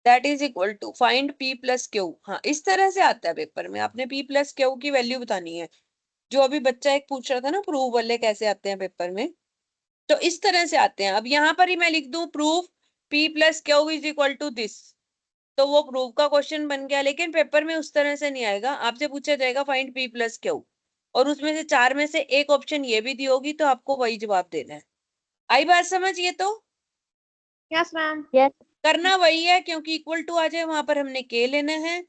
That is equal to find P plus Q। हाँ, इस तरह से आता है पेपर में। आपने P प्लस Q की वैल्यू बतानी है। जो अभी बच्चा एक पूछ रहा था ना, प्रूव वाले कैसे आते हैं पेपर में, तो इस तरह से आते हैं। अब यहाँ पर ही मैं लिख दूं proof P plus Q is equal to this, तो वो प्रूफ का क्वेश्चन बन गया। लेकिन पेपर में उस तरह से नहीं आएगा। आपसे पूछा जाएगा फाइंड P प्लस Q, और उसमें से 4 में से एक ऑप्शन ये भी दी होगी, तो आपको वही जवाब देना है। आई बात समझ? ये तो यस मैम। Yes. करना वही है, क्योंकि इक्वल टू आ जाए वहां पर हमने K लेना है।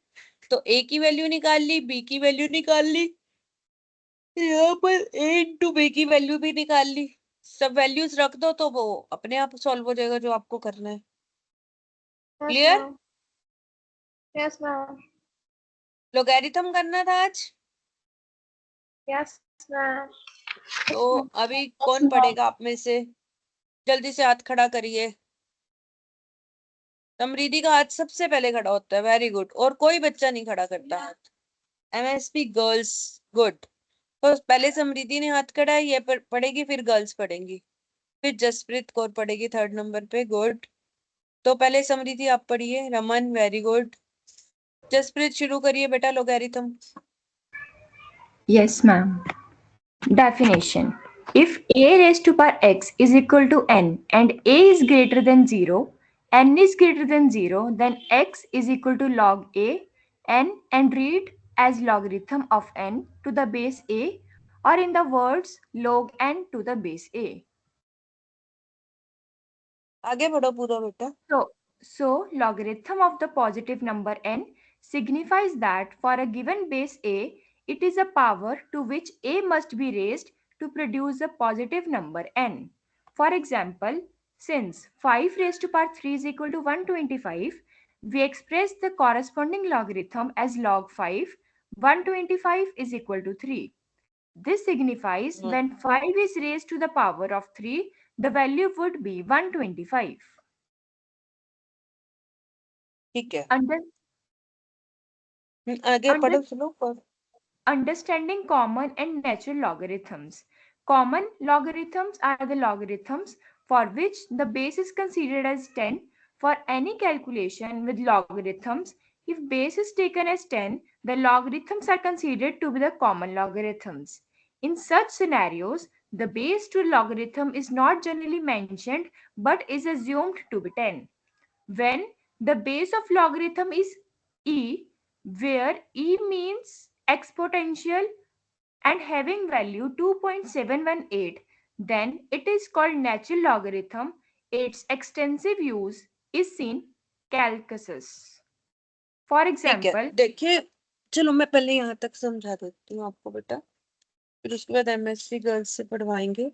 तो A की वैल्यू निकाल ली, B की वैल्यू निकाल ली, यहाँ पर A इंटू B की वैल्यू भी निकाल ली। सब वैल्यूज रख दो तो वो अपने आप सॉल्व हो जाएगा जो आपको करना है। क्लियर? Yes ma'am. लोगैरिथम करना था आज, यस मैम। तो अभी कौन पढ़ेगा आप में से? जल्दी से हाथ खड़ा करिए। समृद्धि का हाथ सबसे पहले खड़ा होता है, वेरी गुड। और कोई बच्चा नहीं खड़ा करता हाथ। MSP girls, good. तो पहले समृद्धि ने हाथ खड़ा है, ये पढ़ेगी, फिर गर्ल्स पढ़ेंगी, फिर जसप्रीत कौर पढ़ेगी 3rd नंबर पे, गुड। तो पहले समृद्धि आप पढ़िए। Raman, very good. जसप्रीत शुरू करिए बेटा logarithm. Yes, ma'am. Definition. If a raised to power x is equal to n and a is greater than 0, n is greater than 0, then x is equal to log a n and read as logarithm of n to the base a, or in the words log n to the base a. आगे बढ़ो पूरा बेटा। So logarithm of the positive number n signifies that for a given base a, it is a power to which a must be raised to produce a positive number n. For example, since 5 raised to power 3 is equal to 125, we express the corresponding logarithm as log 5, 125 is equal to 3. This signifies when 5 is raised to the power of 3, the value would be 125. ठीक है, Under, आगे under, पढ़ो, सुनो पढ़ो। Understanding common and natural logarithms. Common logarithms are the logarithms for which the base is considered as 10. For any calculation with logarithms, if base is taken as 10, the logarithms are considered to be the common logarithms. In such scenarios, the base to logarithm is not generally mentioned but is assumed to be 10. When the base of logarithm is e, where e means exponential and having value 2.718, then it is called natural logarithm. Its extensive use is seen calculus. For ठीक है, example, देखिए, चलो मैं पहले यहाँ तक समझा देती हूँ आपको बेटा, फिर उसके बाद MSc गर्ल्स से पढ़वाएंगे।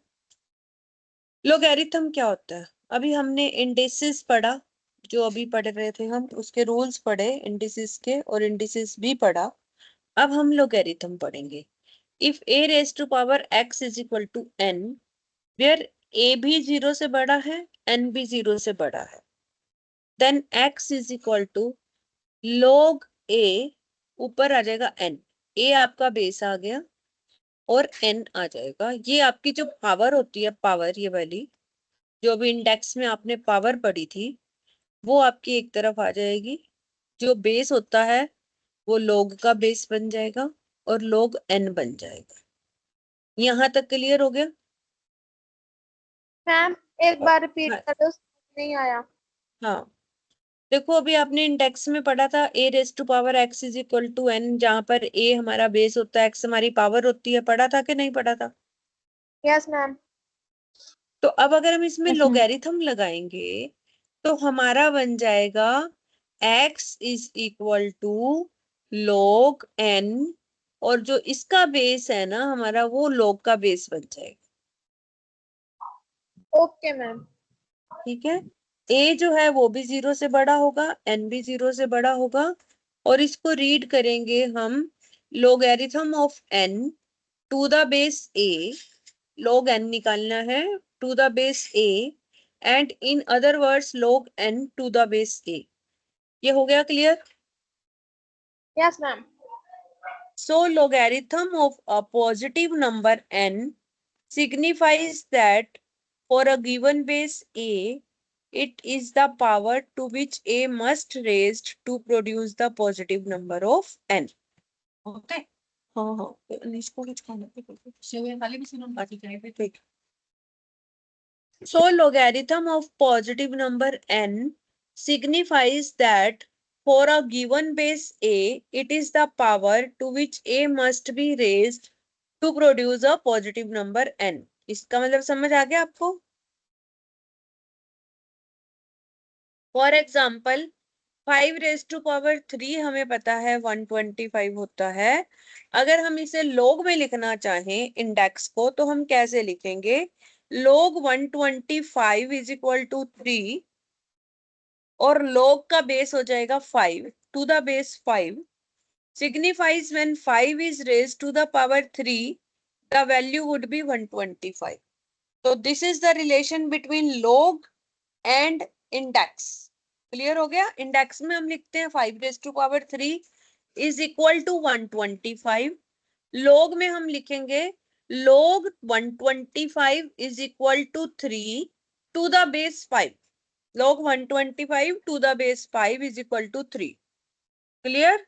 लोगैरिथम क्या होता है? अभी हमने इंडिसेस पढ़ा, जो अभी पढ़ रहे थे हम, उसके रूल्स पढ़े इंडिसेस के, और इंडिसेस भी पढ़ा। अब हम लोगैरिथम पढ़ेंगे। If a raise to power x is equal to n, where a भी 0 से बड़ा है, n भी 0 से बड़ा है, then x is equal to log a, ऊपर आ जाएगा n, ए आपका बेस आ गया और n आ जाएगा। ये आपकी जो पावर होती है, पावर ये वाली जो भी इंडेक्स में आपने पावर पढ़ी थी वो आपकी एक तरफ आ जाएगी। जो बेस होता है वो log का बेस बन जाएगा और log n बन जाएगा। यहां तक क्लियर हो गया? मैम एक बार रिपीट हाँ, कर दो, समझ नहीं आया। हाँ देखो अभी आपने इंडेक्स में पढ़ा था a raise to power x is equal to n, जहां पर a हमारा बेस होता है, x हमारी पावर होती है। पढ़ा था कि नहीं पढ़ा था? Yes ma'am. तो अब अगर हम इसमें Yes, ma'am. लोगैरिथम लगाएंगे तो हमारा बन जाएगा x is equal to log n, और जो इसका बेस है ना हमारा वो log का बेस बन जाएगा। Okay ma'am. ठीक है, a जो है वो भी 0 से बड़ा होगा, n भी 0 से बड़ा होगा, और इसको रीड करेंगे हम logarithm of n to the base a, log n निकालना है to the base a, and in other words log n to the base a। ये हो गया clear? Yes ma'am. So logarithm of a positive number n signifies that for a given base a, it is the power to which a must raised to produce the positive number of n. Okay? हाँ हाँ, इसको कुछ खाना पे ठीक। So logarithm of positive number n signifies that for a given base a, it is the power to which a must be raised to produce a positive number n. इसका मतलब समझ आ गया आपको? For example 5 raise to power 3 हमें पता है 125 होता है। अगर हम इसे log में लिखना चाहें इंडेक्स को तो हम कैसे लिखेंगे? log 125 इज इक्वल टू 3 और log का बेस हो जाएगा 5 to the base 5 signifies when 5 is raised to the power 3 the value would be 125. So this is the relation between log and index. Clear हो गया? इंडेक्स में हम लिखते हैं 5 raise to power 3 is equal to 125। log में हम लिखेंगे log 125 is equal to 3 to the base 5। log 125 to the base 5 is equal to 3। Clear?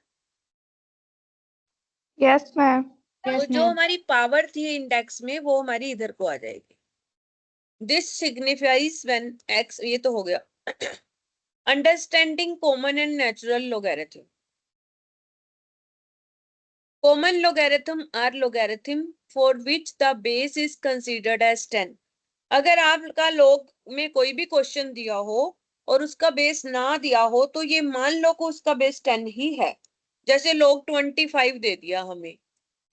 Yes, ma'am. तो जो हमारी पावर थी इंडेक्स में वो हमारी इधर को आ जाएगी। दिस सिग्निफाइज व्हेन x, ये तो हो गया। Understanding common and natural logarithm. Common logarithm are logarithm for which the base is considered as 10। अगर आपका log में कोई भी क्वेश्चन दिया हो और उसका बेस ना दिया हो तो ये मान लो कि उसका बेस 10 ही है। जैसे log 25 दे दिया हमें,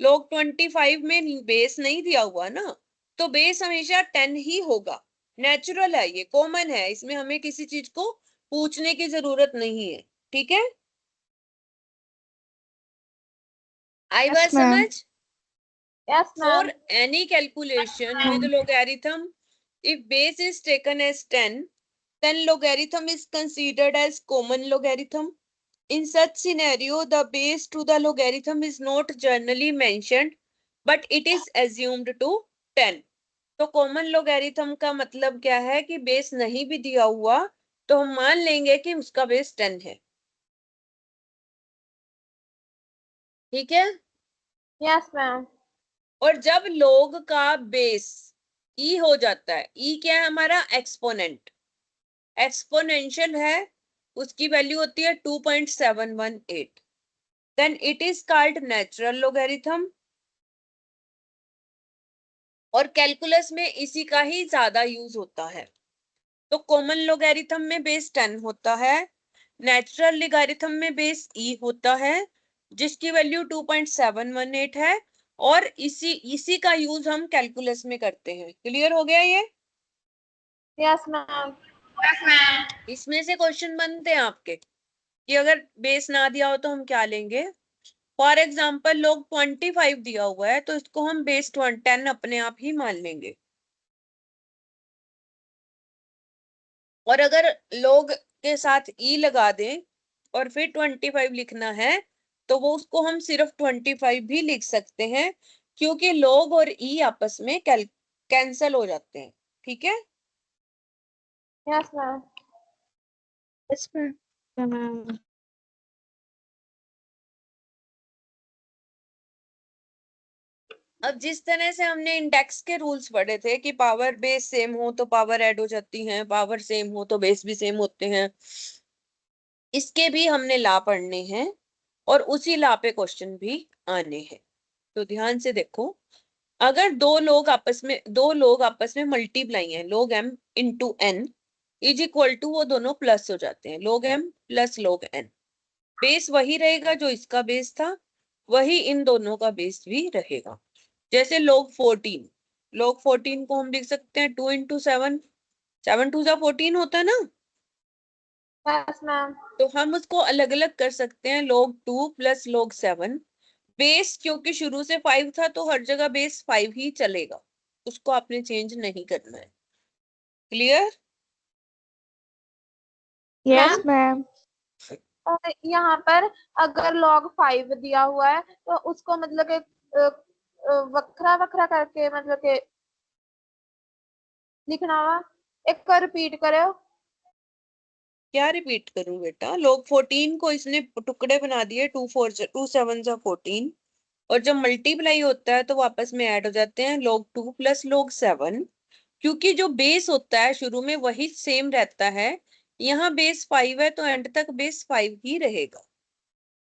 log 25 में बेस नहीं दिया हुआ ना, तो बेस हमेशा 10 ही होगा। नेचुरल है, ये कॉमन है, इसमें हमें किसी चीज को पूछने की जरूरत नहीं है। ठीक है, आई बात समझ? Yes For ma'am. any calculation with logarithm, if base is taken as 10, then logarithm is considered as common logarithm. In such scenario, the base to the logarithm is not generally mentioned, but it is assumed to 10. तो common logarithm का मतलब क्या है कि base नहीं भी दिया हुआ तो हम मान लेंगे कि उसका बेस 10 है। ठीक है, यस मैम। और जब log का बेस e हो जाता है, e क्या है हमारा? एक्सपोनेंट, एक्सपोनेंशियल है, उसकी वैल्यू होती है 2.718, then it is called natural logarithm. और कैलकुलस में इसी का ही ज्यादा यूज होता है। तो कॉमन लोगैरिथम में बेस 10 होता है, नेचुरल लोगैरिथम में बेस e होता है जिसकी वैल्यू 2.718 है, और इसी का यूज हम कैलकुलस में करते हैं। क्लियर हो गया ये? Yes ma'am. Yes ma'am. इसमें से क्वेश्चन बनते हैं आपके कि अगर बेस ना दिया हो तो हम क्या लेंगे। फॉर एग्जाम्पल लोग 25 दिया हुआ है तो इसको हम बेस 10 अपने आप ही मान लेंगे, और अगर लोग के साथ ई लगा दें और फिर 25 लिखना है तो वो उसको हम सिर्फ 25 भी लिख सकते हैं, क्योंकि log और e आपस में कैंसल हो जाते हैं। ठीक है, यस मैम। Yes, ma'am. अब जिस तरह से हमने इंडेक्स के रूल्स पढ़े थे कि पावर बेस सेम हो तो पावर ऐड हो जाती है, पावर सेम हो तो बेस भी सेम होते हैं, इसके भी हमने लॉ पढ़ने हैं और उसी लॉ पे क्वेश्चन भी आने हैं। तो ध्यान से देखो, अगर दो लोग आपस में मल्टीप्लाई हैं, log m into n is equal to, वो दोनों प्लस हो जाते हैं, log m plus log n। Base वही रहेगा जो इसका बेस था, वही इन दोनों का बेस भी रहेगा। जैसे log 14 को हम लिख सकते हैं 2 इंटू 7, 7 2 जा 14 होता है ना, यस मैम। तो हम उसको अलग अलग कर सकते हैं, log 2 प्लस log 7। बेस क्योंकि शुरू से 5 था तो हर जगह बेस 5 ही चलेगा, उसको आपने चेंज नहीं करना है। क्लियर? Yes, ma'am. यहाँ पर अगर log 5 दिया हुआ है तो उसको मतलब कि वखरा वखरा करके मतलब कि लिखना हुआ। एक बार रिपीट करो। क्या रिपीट करूं बेटा? log 14 को इसने टुकड़े बना दिए, 2 7 जा 14, और जब मल्टीप्लाई होता है तो वापस में ऐड हो जाते हैं, log 2 प्लस log 7। क्योंकि जो बेस होता है शुरू में वही सेम रहता है, यहाँ बेस 5 है तो एंड तक बेस 5 ही रहेगा।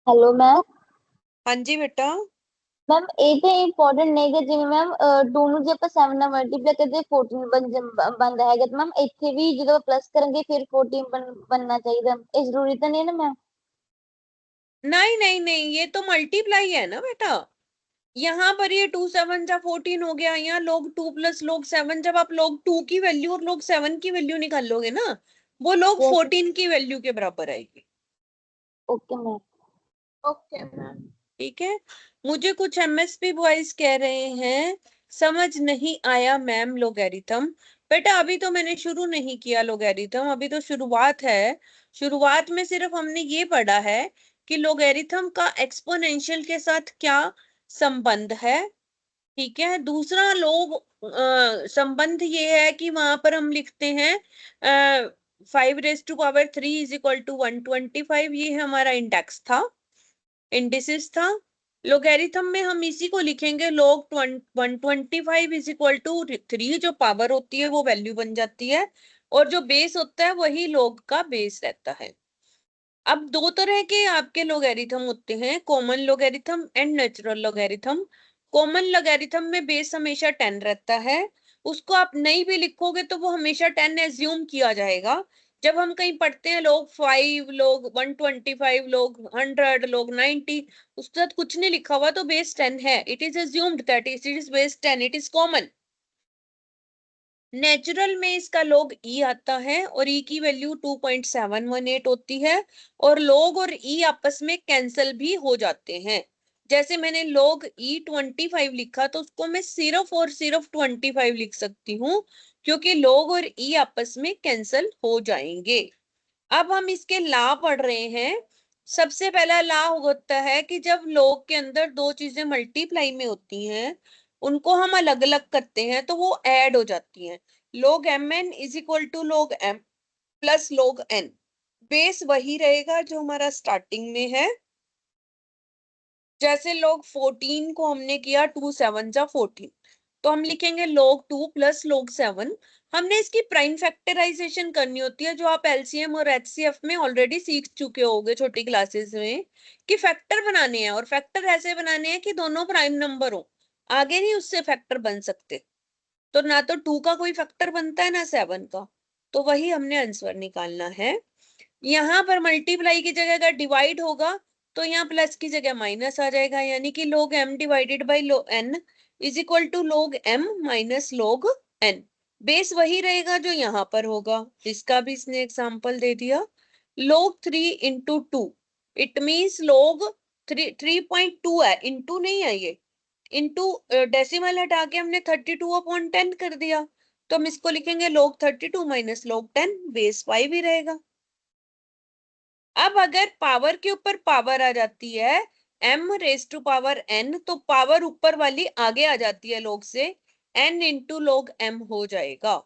Hello ma'am. हाँ जी बेटा। मैम ਇਹ ਤੇ ਇੰਪੋਰਟੈਂਟ ਨਹੀਂ ਕਿ ਜਿਵੇਂ ਮੈਮ 2 ਨੂੰ ਜੇ ਆਪਾਂ 7 ਨਾਲ ਮਲਟੀਪਲਾਈ ਕਰਦੇ 14 ਬਣਦਾ ਹੈਗਾ ਤੇ ਮੈਮ ਇੱਥੇ ਵੀ ਜਦੋਂ ਪਲੱਸ ਕਰਾਂਗੇ ਫਿਰ 14 ਬਣਨਾ ਚਾਹੀਦਾ, ਇਹ ਜ਼ਰੂਰੀ ਤਾਂ ਨਹੀਂ ਨਾ ਮੈਮ? नहीं नहीं नहीं, ये तो मल्टीप्लाई है ना बेटा, यहाँ पर ये 2 7 जा 14 हो गया, यहाँ log 2 प्लस log 7, जब आप log 2 की वैल्यू और log 7 की वैल्यू निकालोगे ना, वो log Yes. 14 की वैल्यू के बराबर आएगी। Okay ma'am. Okay ma'am. ठीक है, मुझे कुछ एमएसपी बॉयज कह रहे हैं समझ नहीं आया मैम लोगैरिथम। बेटा अभी तो मैंने शुरू नहीं किया लोगैरिथम, अभी तो शुरुआत है। शुरुआत में सिर्फ हमने ये पढ़ा है कि लोगैरिथम का एक्सपोनेंशियल के साथ क्या संबंध है। ठीक है, दूसरा संबंध ये है कि वहां पर हम लिखते हैं 5⁻³ इज इक्वल टू 125, ये हमारा इंडेक्स था, इंडिसेस था। लोगैरिथम में हम इसी को लिखेंगे, log 125 इज इक्वल टू 3, जो पावर होती है वो वैल्यू बन जाती है, और जो बेस होता है वही log का बेस रहता है। अब दो तरह के आपके लोगैरिथम होते हैं, common logarithm and natural logarithm. Common logarithm में बेस हमेशा 10 रहता है, उसको आप नहीं भी लिखोगे तो वो हमेशा 10 एज्यूम किया जाएगा। जब हम कहीं पढ़ते हैं log 5, log 125, log 100, log 90, उसके साथ कुछ नहीं लिखा हुआ तो बेस 10 है, it is assumed that it is base 10, it is common. Natural में इसका log e आता है और e की वैल्यू 2.718 होती है, और log और e आपस में कैंसल भी हो जाते हैं। जैसे मैंने log e 25 लिखा तो उसको मैं सिर्फ और सिर्फ 25 लिख सकती हूँ, क्योंकि log और e आपस में कैंसल हो जाएंगे। अब हम इसके लॉ पढ़ रहे हैं। सबसे पहला लॉ होता है कि जब log के अंदर दो चीजें मल्टीप्लाई में होती हैं, उनको हम अलग अलग करते हैं तो वो ऐड हो जाती हैं। log mn is equal to log m plus log n, base वही रहेगा जो हमारा स्टार्टिंग में है। जैसे log 14 को हमने किया 2 7 जा 14, तो हम लिखेंगे log 2 प्लस log 7। हमने इसकी प्राइम फैक्टराइजेशन करनी होती है, जो आप एलसीएम और एचसीएफ में ऑलरेडी सीख चुके होगे छोटी क्लासेस में, कि फैक्टर बनाने हैं, और फैक्टर ऐसे बनाने हैं कि दोनों प्राइम नंबर हो, आगे नहीं उससे फैक्टर बन सकते। तो ना तो 2 का कोई फैक्टर बनता है ना 7 का, तो वही हमने आंसर निकालना है। यहाँ पर मल्टीप्लाई की जगह अगर डिवाइड होगा तो यहाँ प्लस की जगह माइनस आ जाएगा, यानी कि log m divided by log n is equal to log m minus log n। Base वही रहेगा जो यहाँ पर होगा, इसका भी इसने एग्जांपल दे दिया। log 3 into 2, it means log 3.2 है, इंटू नहीं है ये, इंटू डेसिमल हटा के हमने 32/10 कर दिया, तो हम इसको लिखेंगे log 32 माइनस log 10, बेस 5 ही रहेगा। अब अगर पावर के ऊपर पावर आ जाती है m raise to power n, तो पावर ऊपर वाली आगे आ जाती है log से, n इंटू log m हो जाएगा।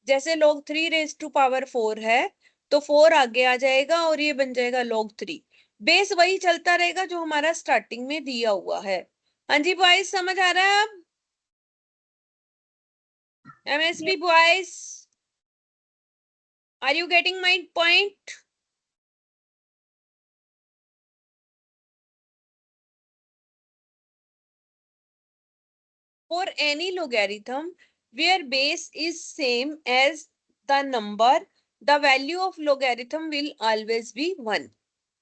जैसे log 3 रेज टू पावर 4 है तो 4 आगे आ जाएगा और ये बन जाएगा log 3। बेस वही चलता रहेगा जो हमारा स्टार्टिंग में दिया हुआ है। हाँ जी बॉयज, समझ आ रहा है अब? MSP boys, are you getting my point? For any logarithm where base is same as the number, the value of logarithm will always be 1.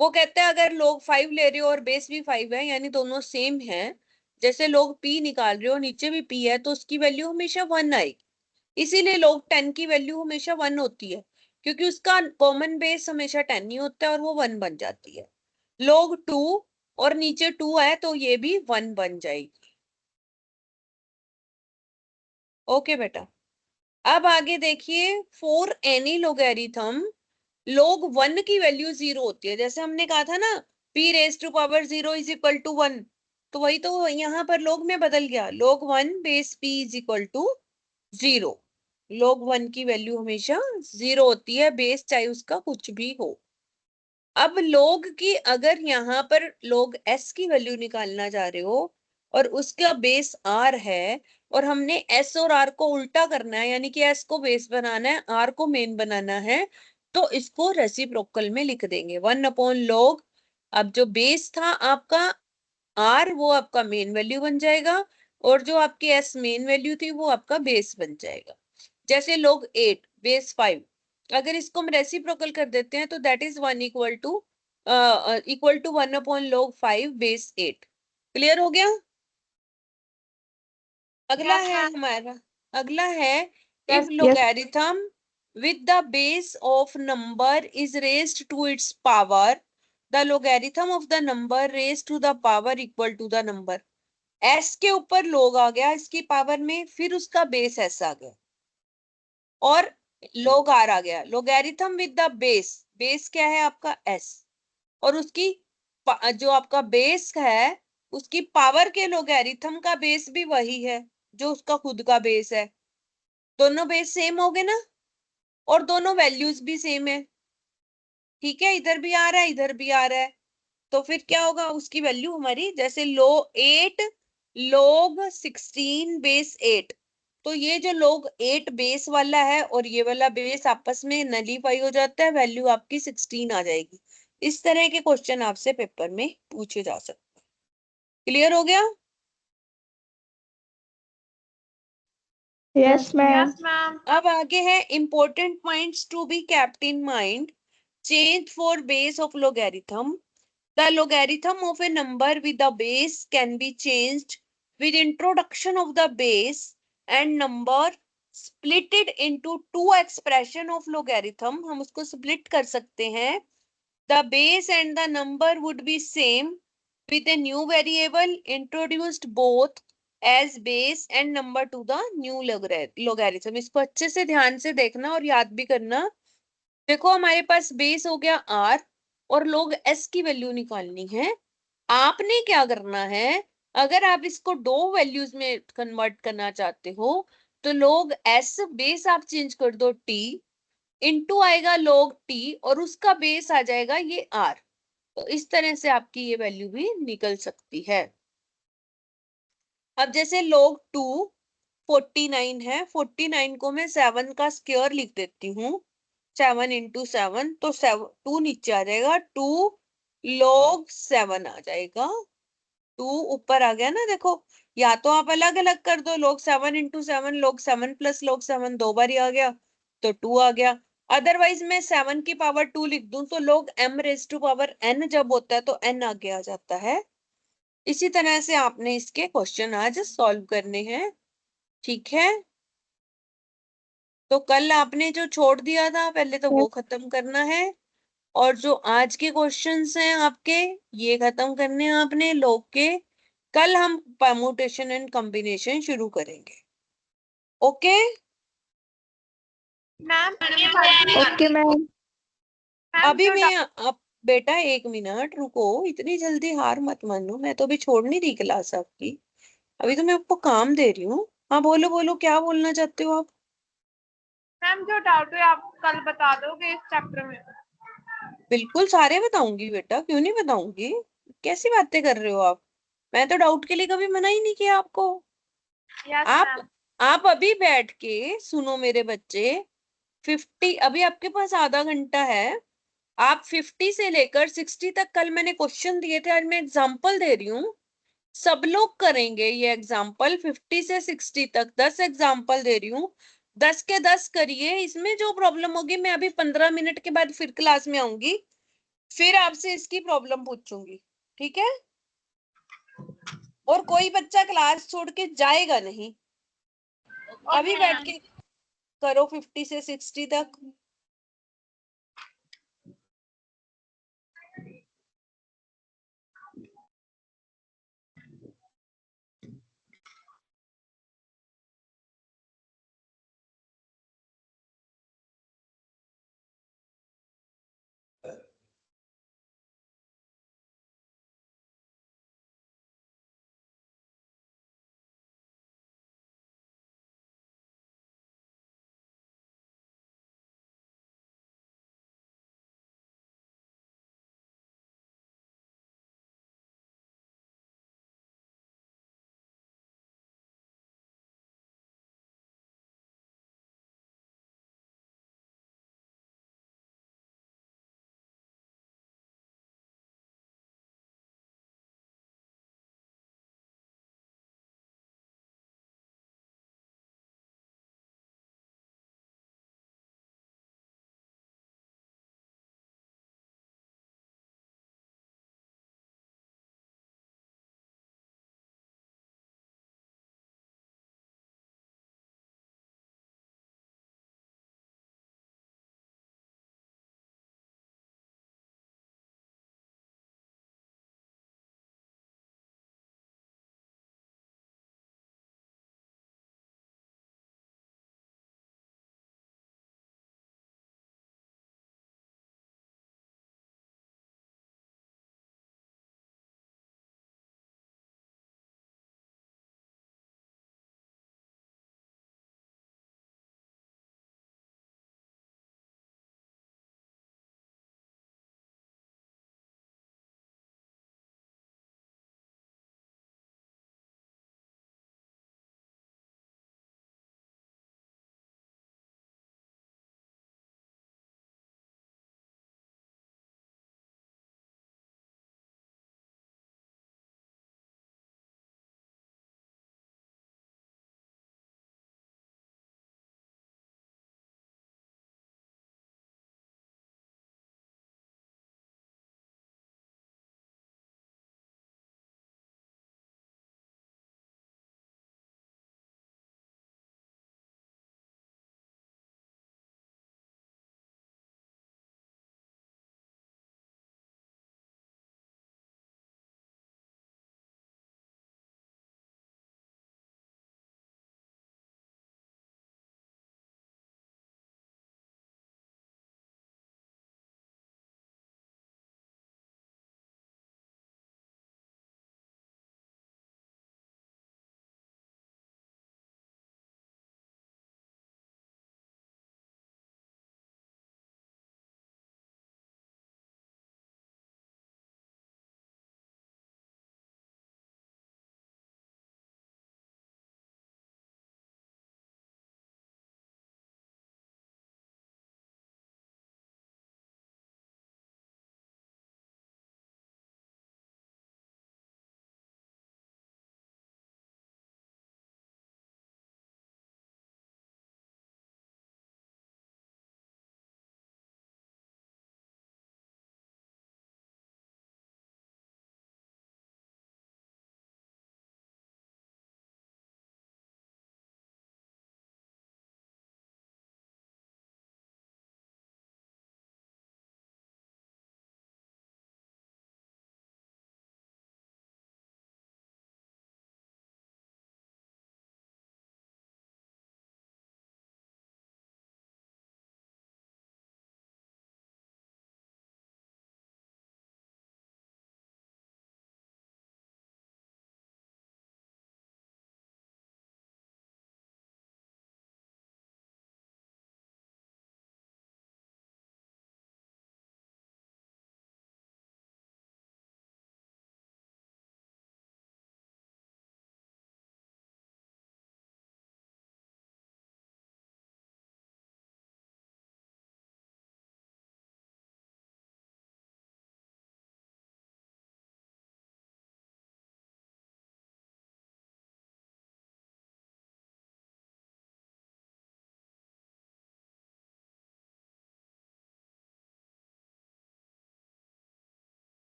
वो कहते हैं अगर log 5 ले रहे हो और बेस भी 5 है, यानी दोनों सेम है, जैसे log p निकाल रहे हो, नीचे भी p है, तो उसकी वैल्यू हमेशा 1 आएगी। इसीलिए log 10 की वैल्यू हमेशा 1 होती है, क्योंकि उसका कॉमन बेस हमेशा 10 ही होता है और वो 1 बन जाती है। log 2 और नीचे 2 है तो ये भी 1 बन जाएगी। ओके बेटा, अब आगे देखिए, फॉर एनी लोगैरिथम log 1 की वैल्यू 0 होती है। जैसे हमने कहा था ना p raise to power 0 is equal to 1, तो वही तो यहाँ पर log में बदल गया, log 1 base p is equal to 0। log 1 की वैल्यू हमेशा 0 होती है, बेस चाहे उसका कुछ भी हो। अब log की अगर यहाँ पर log s की वैल्यू निकालना चाह रहे हो और उसका बेस r है और हमने s और r को उल्टा करना है, यानी कि s को बेस बनाना है, r को मेन बनाना है, तो इसको रेसिप्रोकल में लिख देंगे 1/log। अब जो बेस था आपका r, वो आपका मेन वैल्यू बन जाएगा और जो आपकी s मेन वैल्यू थी वो आपका बेस बन जाएगा। जैसे log 8 बेस 5, अगर इसको हम रेसिप्रोकल कर देते हैं तो that is 1 equal to 1/log 5 base 8। Clear हो गया? अगला Yes, है ma'am. हमारा, अगला है Yes, if logarithm with the base of number is raised to its power, the logarithm of the number raised to the power equal to the number। s के ऊपर log आ गया इसकी पावर में, फिर उसका बेस s आ गया और log r आ गया। logarithm with the base, base क्या है आपका s, और उसकी जो आपका बेस है उसकी पावर के लोगैरिथम का बेस भी वही है जो उसका खुद का बेस है। दोनों बेस सेम हो गए ना, और दोनों वैल्यूज भी सेम है। ठीक है, इधर भी आ रहा है इधर भी आ रहा है, तो फिर क्या होगा, उसकी वैल्यू हमारी, जैसे log 16 बेस 8, तो ये जो log 8 बेस वाला है और ये वाला बेस आपस में नलीफाई हो जाता है, वैल्यू आपकी 16 आ जाएगी। इस तरह के क्वेश्चन आपसे पेपर में पूछे जा सकते हैं। क्लियर हो गया? Yes, ma'am. yes, ma'am. अब आगे है important points to be kept in mind. Change for base of logarithm, the logarithm of a number with the base can be changed with introduction of the base and number splitted into two expression of logarithm। हम उसको split कर सकते हैं। the base and the number would be same with a new variable introduced both as base and number to the new logarithm। इसको अच्छे से ध्यान से देखना और याद भी करना। देखो हमारे पास बेस हो गया r और log s की वैल्यू निकालनी है। आपने क्या करना है, अगर आप इसको दो वैल्यूज में कन्वर्ट करना चाहते हो तो log s बेस आप चेंज कर दो t, इनटू आएगा log t और उसका बेस आ जाएगा ये r। तो इस तरह से आपकी ये वैल्यू भी निकल सकती है। अब जैसे log 2 49 है, 49 को मैं 7 का स्क्वायर लिख देती हूँ, 7 इंटू 7, तो 2 नीचे आ जाएगा, 2 log 7 आ जाएगा। 2 ऊपर आ गया ना, देखो, या तो आप अलग अलग कर दो, log 7 into 7, log 7 plus log 7 दो बार ही आ गया तो 2 आ गया। अदरवाइज मैं 7 की पावर 2 लिख दूं तो log m raise to power n जब होता है तो n आगे आ जाता है। इसी तरह से आपने इसके क्वेश्चन आज सॉल्व करने हैं। ठीक है, तो कल आपने जो छोड़ दिया था पहले तो वो खत्म करना है, और जो आज के क्वेश्चंस हैं आपके ये खत्म करने हैं आपने log के। कल हम परम्यूटेशन एंड कॉम्बिनेशन शुरू करेंगे। Okay ma'am Okay, ma'am. Ma'am अभी जो मैं बेटा 1 मिनट रुको, इतनी जल्दी हार मत मानो, मैं तो अभी छोड़ नहीं रही क्लास आपकी, अभी तो मैं आपको काम दे रही हूँ। हाँ बोलो बोलो, क्या बोलना चाहते हो आप? मैम जो डाउट है आप कल बता दोगे इस चैप्टर में? बिल्कुल सारे बताऊंगी बेटा, क्यों नहीं बताऊंगी, कैसी बातें कर रहे हो आप? मैं तो डाउट के लिए कभी मना ही नहीं किया आपको। यस आप मैम। आप अभी बैठ के सुनो मेरे बच्चे। 50, अभी आपके पास आधा घंटा है। आप 50 से लेकर 60 तक कल मैंने क्वेश्चन दिए थे, आज मैं एग्जाम्पल दे रही हूँ। सब लोग करेंगे ये एग्जाम्पल, 50 से 60 तक 10 एग्जाम्पल दे रही हूँ। 10 के 10 करिए, इसमें जो प्रॉब्लम होगी मैं अभी 15 मिनट के बाद फिर क्लास में आऊंगी, फिर आपसे इसकी प्रॉब्लम पूछूंगी, ठीक है? और कोई बच्चा क्लास छोड़ के जाएगा नहीं, अभी बैठ के करो 50 से 60 तक।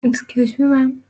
Excuse me, ma'am.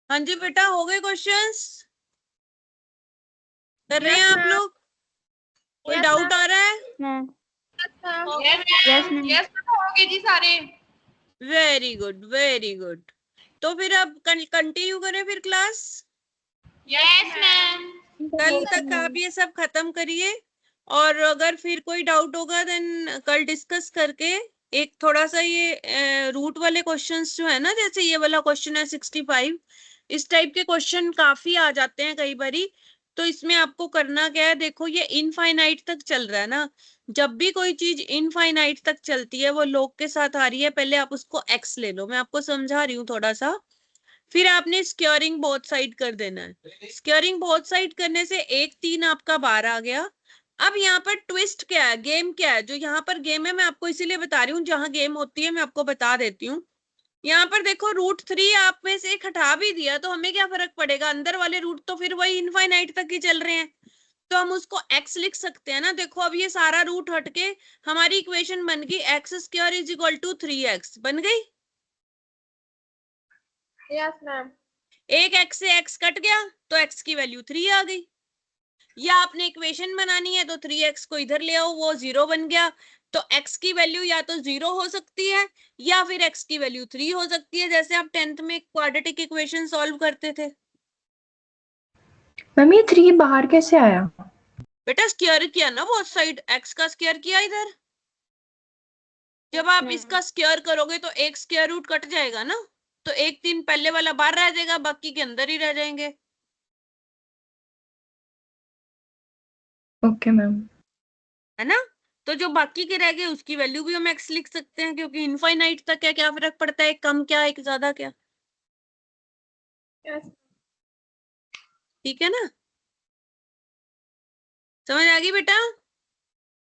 हाँ जी बेटा, हो गए क्वेश्चंस? कर रहे हैं आप लोग? कोई डाउट आ रहा है? Ma'am. यस होगे जी सारे। Very good, very good. तो फिर अब कंटिन्यू करें फिर क्लास? Yes ma'am. कल तक आप ये सब खत्म करिए, और अगर फिर कोई डाउट होगा देन कल डिस्कस करके एक थोड़ा सा ये रूट वाले क्वेश्चंस जो है ना, जैसे ये वाला क्वेश्चन है 65, इस टाइप के क्वेश्चन काफी आ जाते हैं कई बारी। तो इसमें आपको करना क्या है, देखो ये इनफाइनाइट तक चल रहा है ना, जब भी कोई चीज इनफाइनाइट तक चलती है, वो लॉग के साथ आ रही है, पहले आप उसको एक्स ले लो। मैं आपको समझा रही हूँ थोड़ा सा। फिर आपने स्क्योरिंग बोथ साइड कर देना है। स्क्योरिंग बोथ साइड करने से 1 3 आपका बार आ गया। अब यहाँ पर ट्विस्ट क्या है, गेम क्या है, जो यहाँ पर गेम है मैं आपको इसीलिए बता रही हूँ, जहां गेम होती है मैं आपको बता देती हूँ। यहाँ पर देखो √3 आप में से एक हटा भी दिया तो हमें क्या फर्क पड़ेगा, अंदर वाले रूट तो फिर वही इनफाइनाइट तक ही चल रहे हैं, तो हम उसको x लिख सकते हैं ना। देखो अब ये सारा रूट हट के हमारी इक्वेशन बन गई x² = 3x बन गई। Yes ma'am. एक x से x कट गया तो x की वैल्यू 3 आ गई। या आपने इक्वेशन बनानी है तो 3x को इधर ले आओ, वो 0 बन गया। तो x की वैल्यू या तो 0 हो सकती है या फिर x की वैल्यू 3 हो सकती है, जैसे आप 10th में क्वाड्रेटिक इक्वेशन सॉल्व करते थे। मैम ये 3 बाहर कैसे आया? बेटा स्क्वायर किया ना बोथ साइड, x का स्क्वायर किया इधर। जब आप इसका स्क्वायर करोगे तो एक स्क्वायर रूट कट जाएगा ना, तो एक 3 पहले वाला बाहर रह जाएगा, बाकी के अंदर ही रह जाएंगे। Okay ma'am. है ना, तो जो बाकी के रह गए उसकी वैल्यू भी हम x लिख सकते हैं, क्योंकि इनफाइनाइट तक है, क्या फर्क पड़ता है एक कम क्या एक ज्यादा क्या। यस ठीक है ना, समझ आ गई बेटा?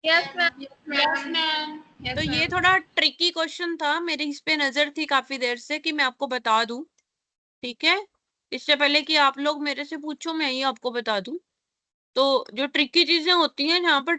Yes ma'am. Yes ma'am. तो ये थोड़ा ट्रिकी क्वेश्चन था, मेरी इस पे नजर थी काफी देर से कि मैं आपको बता दूं। ठीक है, इससे पहले कि आप लोग मेरे से पूछो मैं ही आपको बता दूं। तो जो ट्रिकी चीजें होती हैं जहाँ पर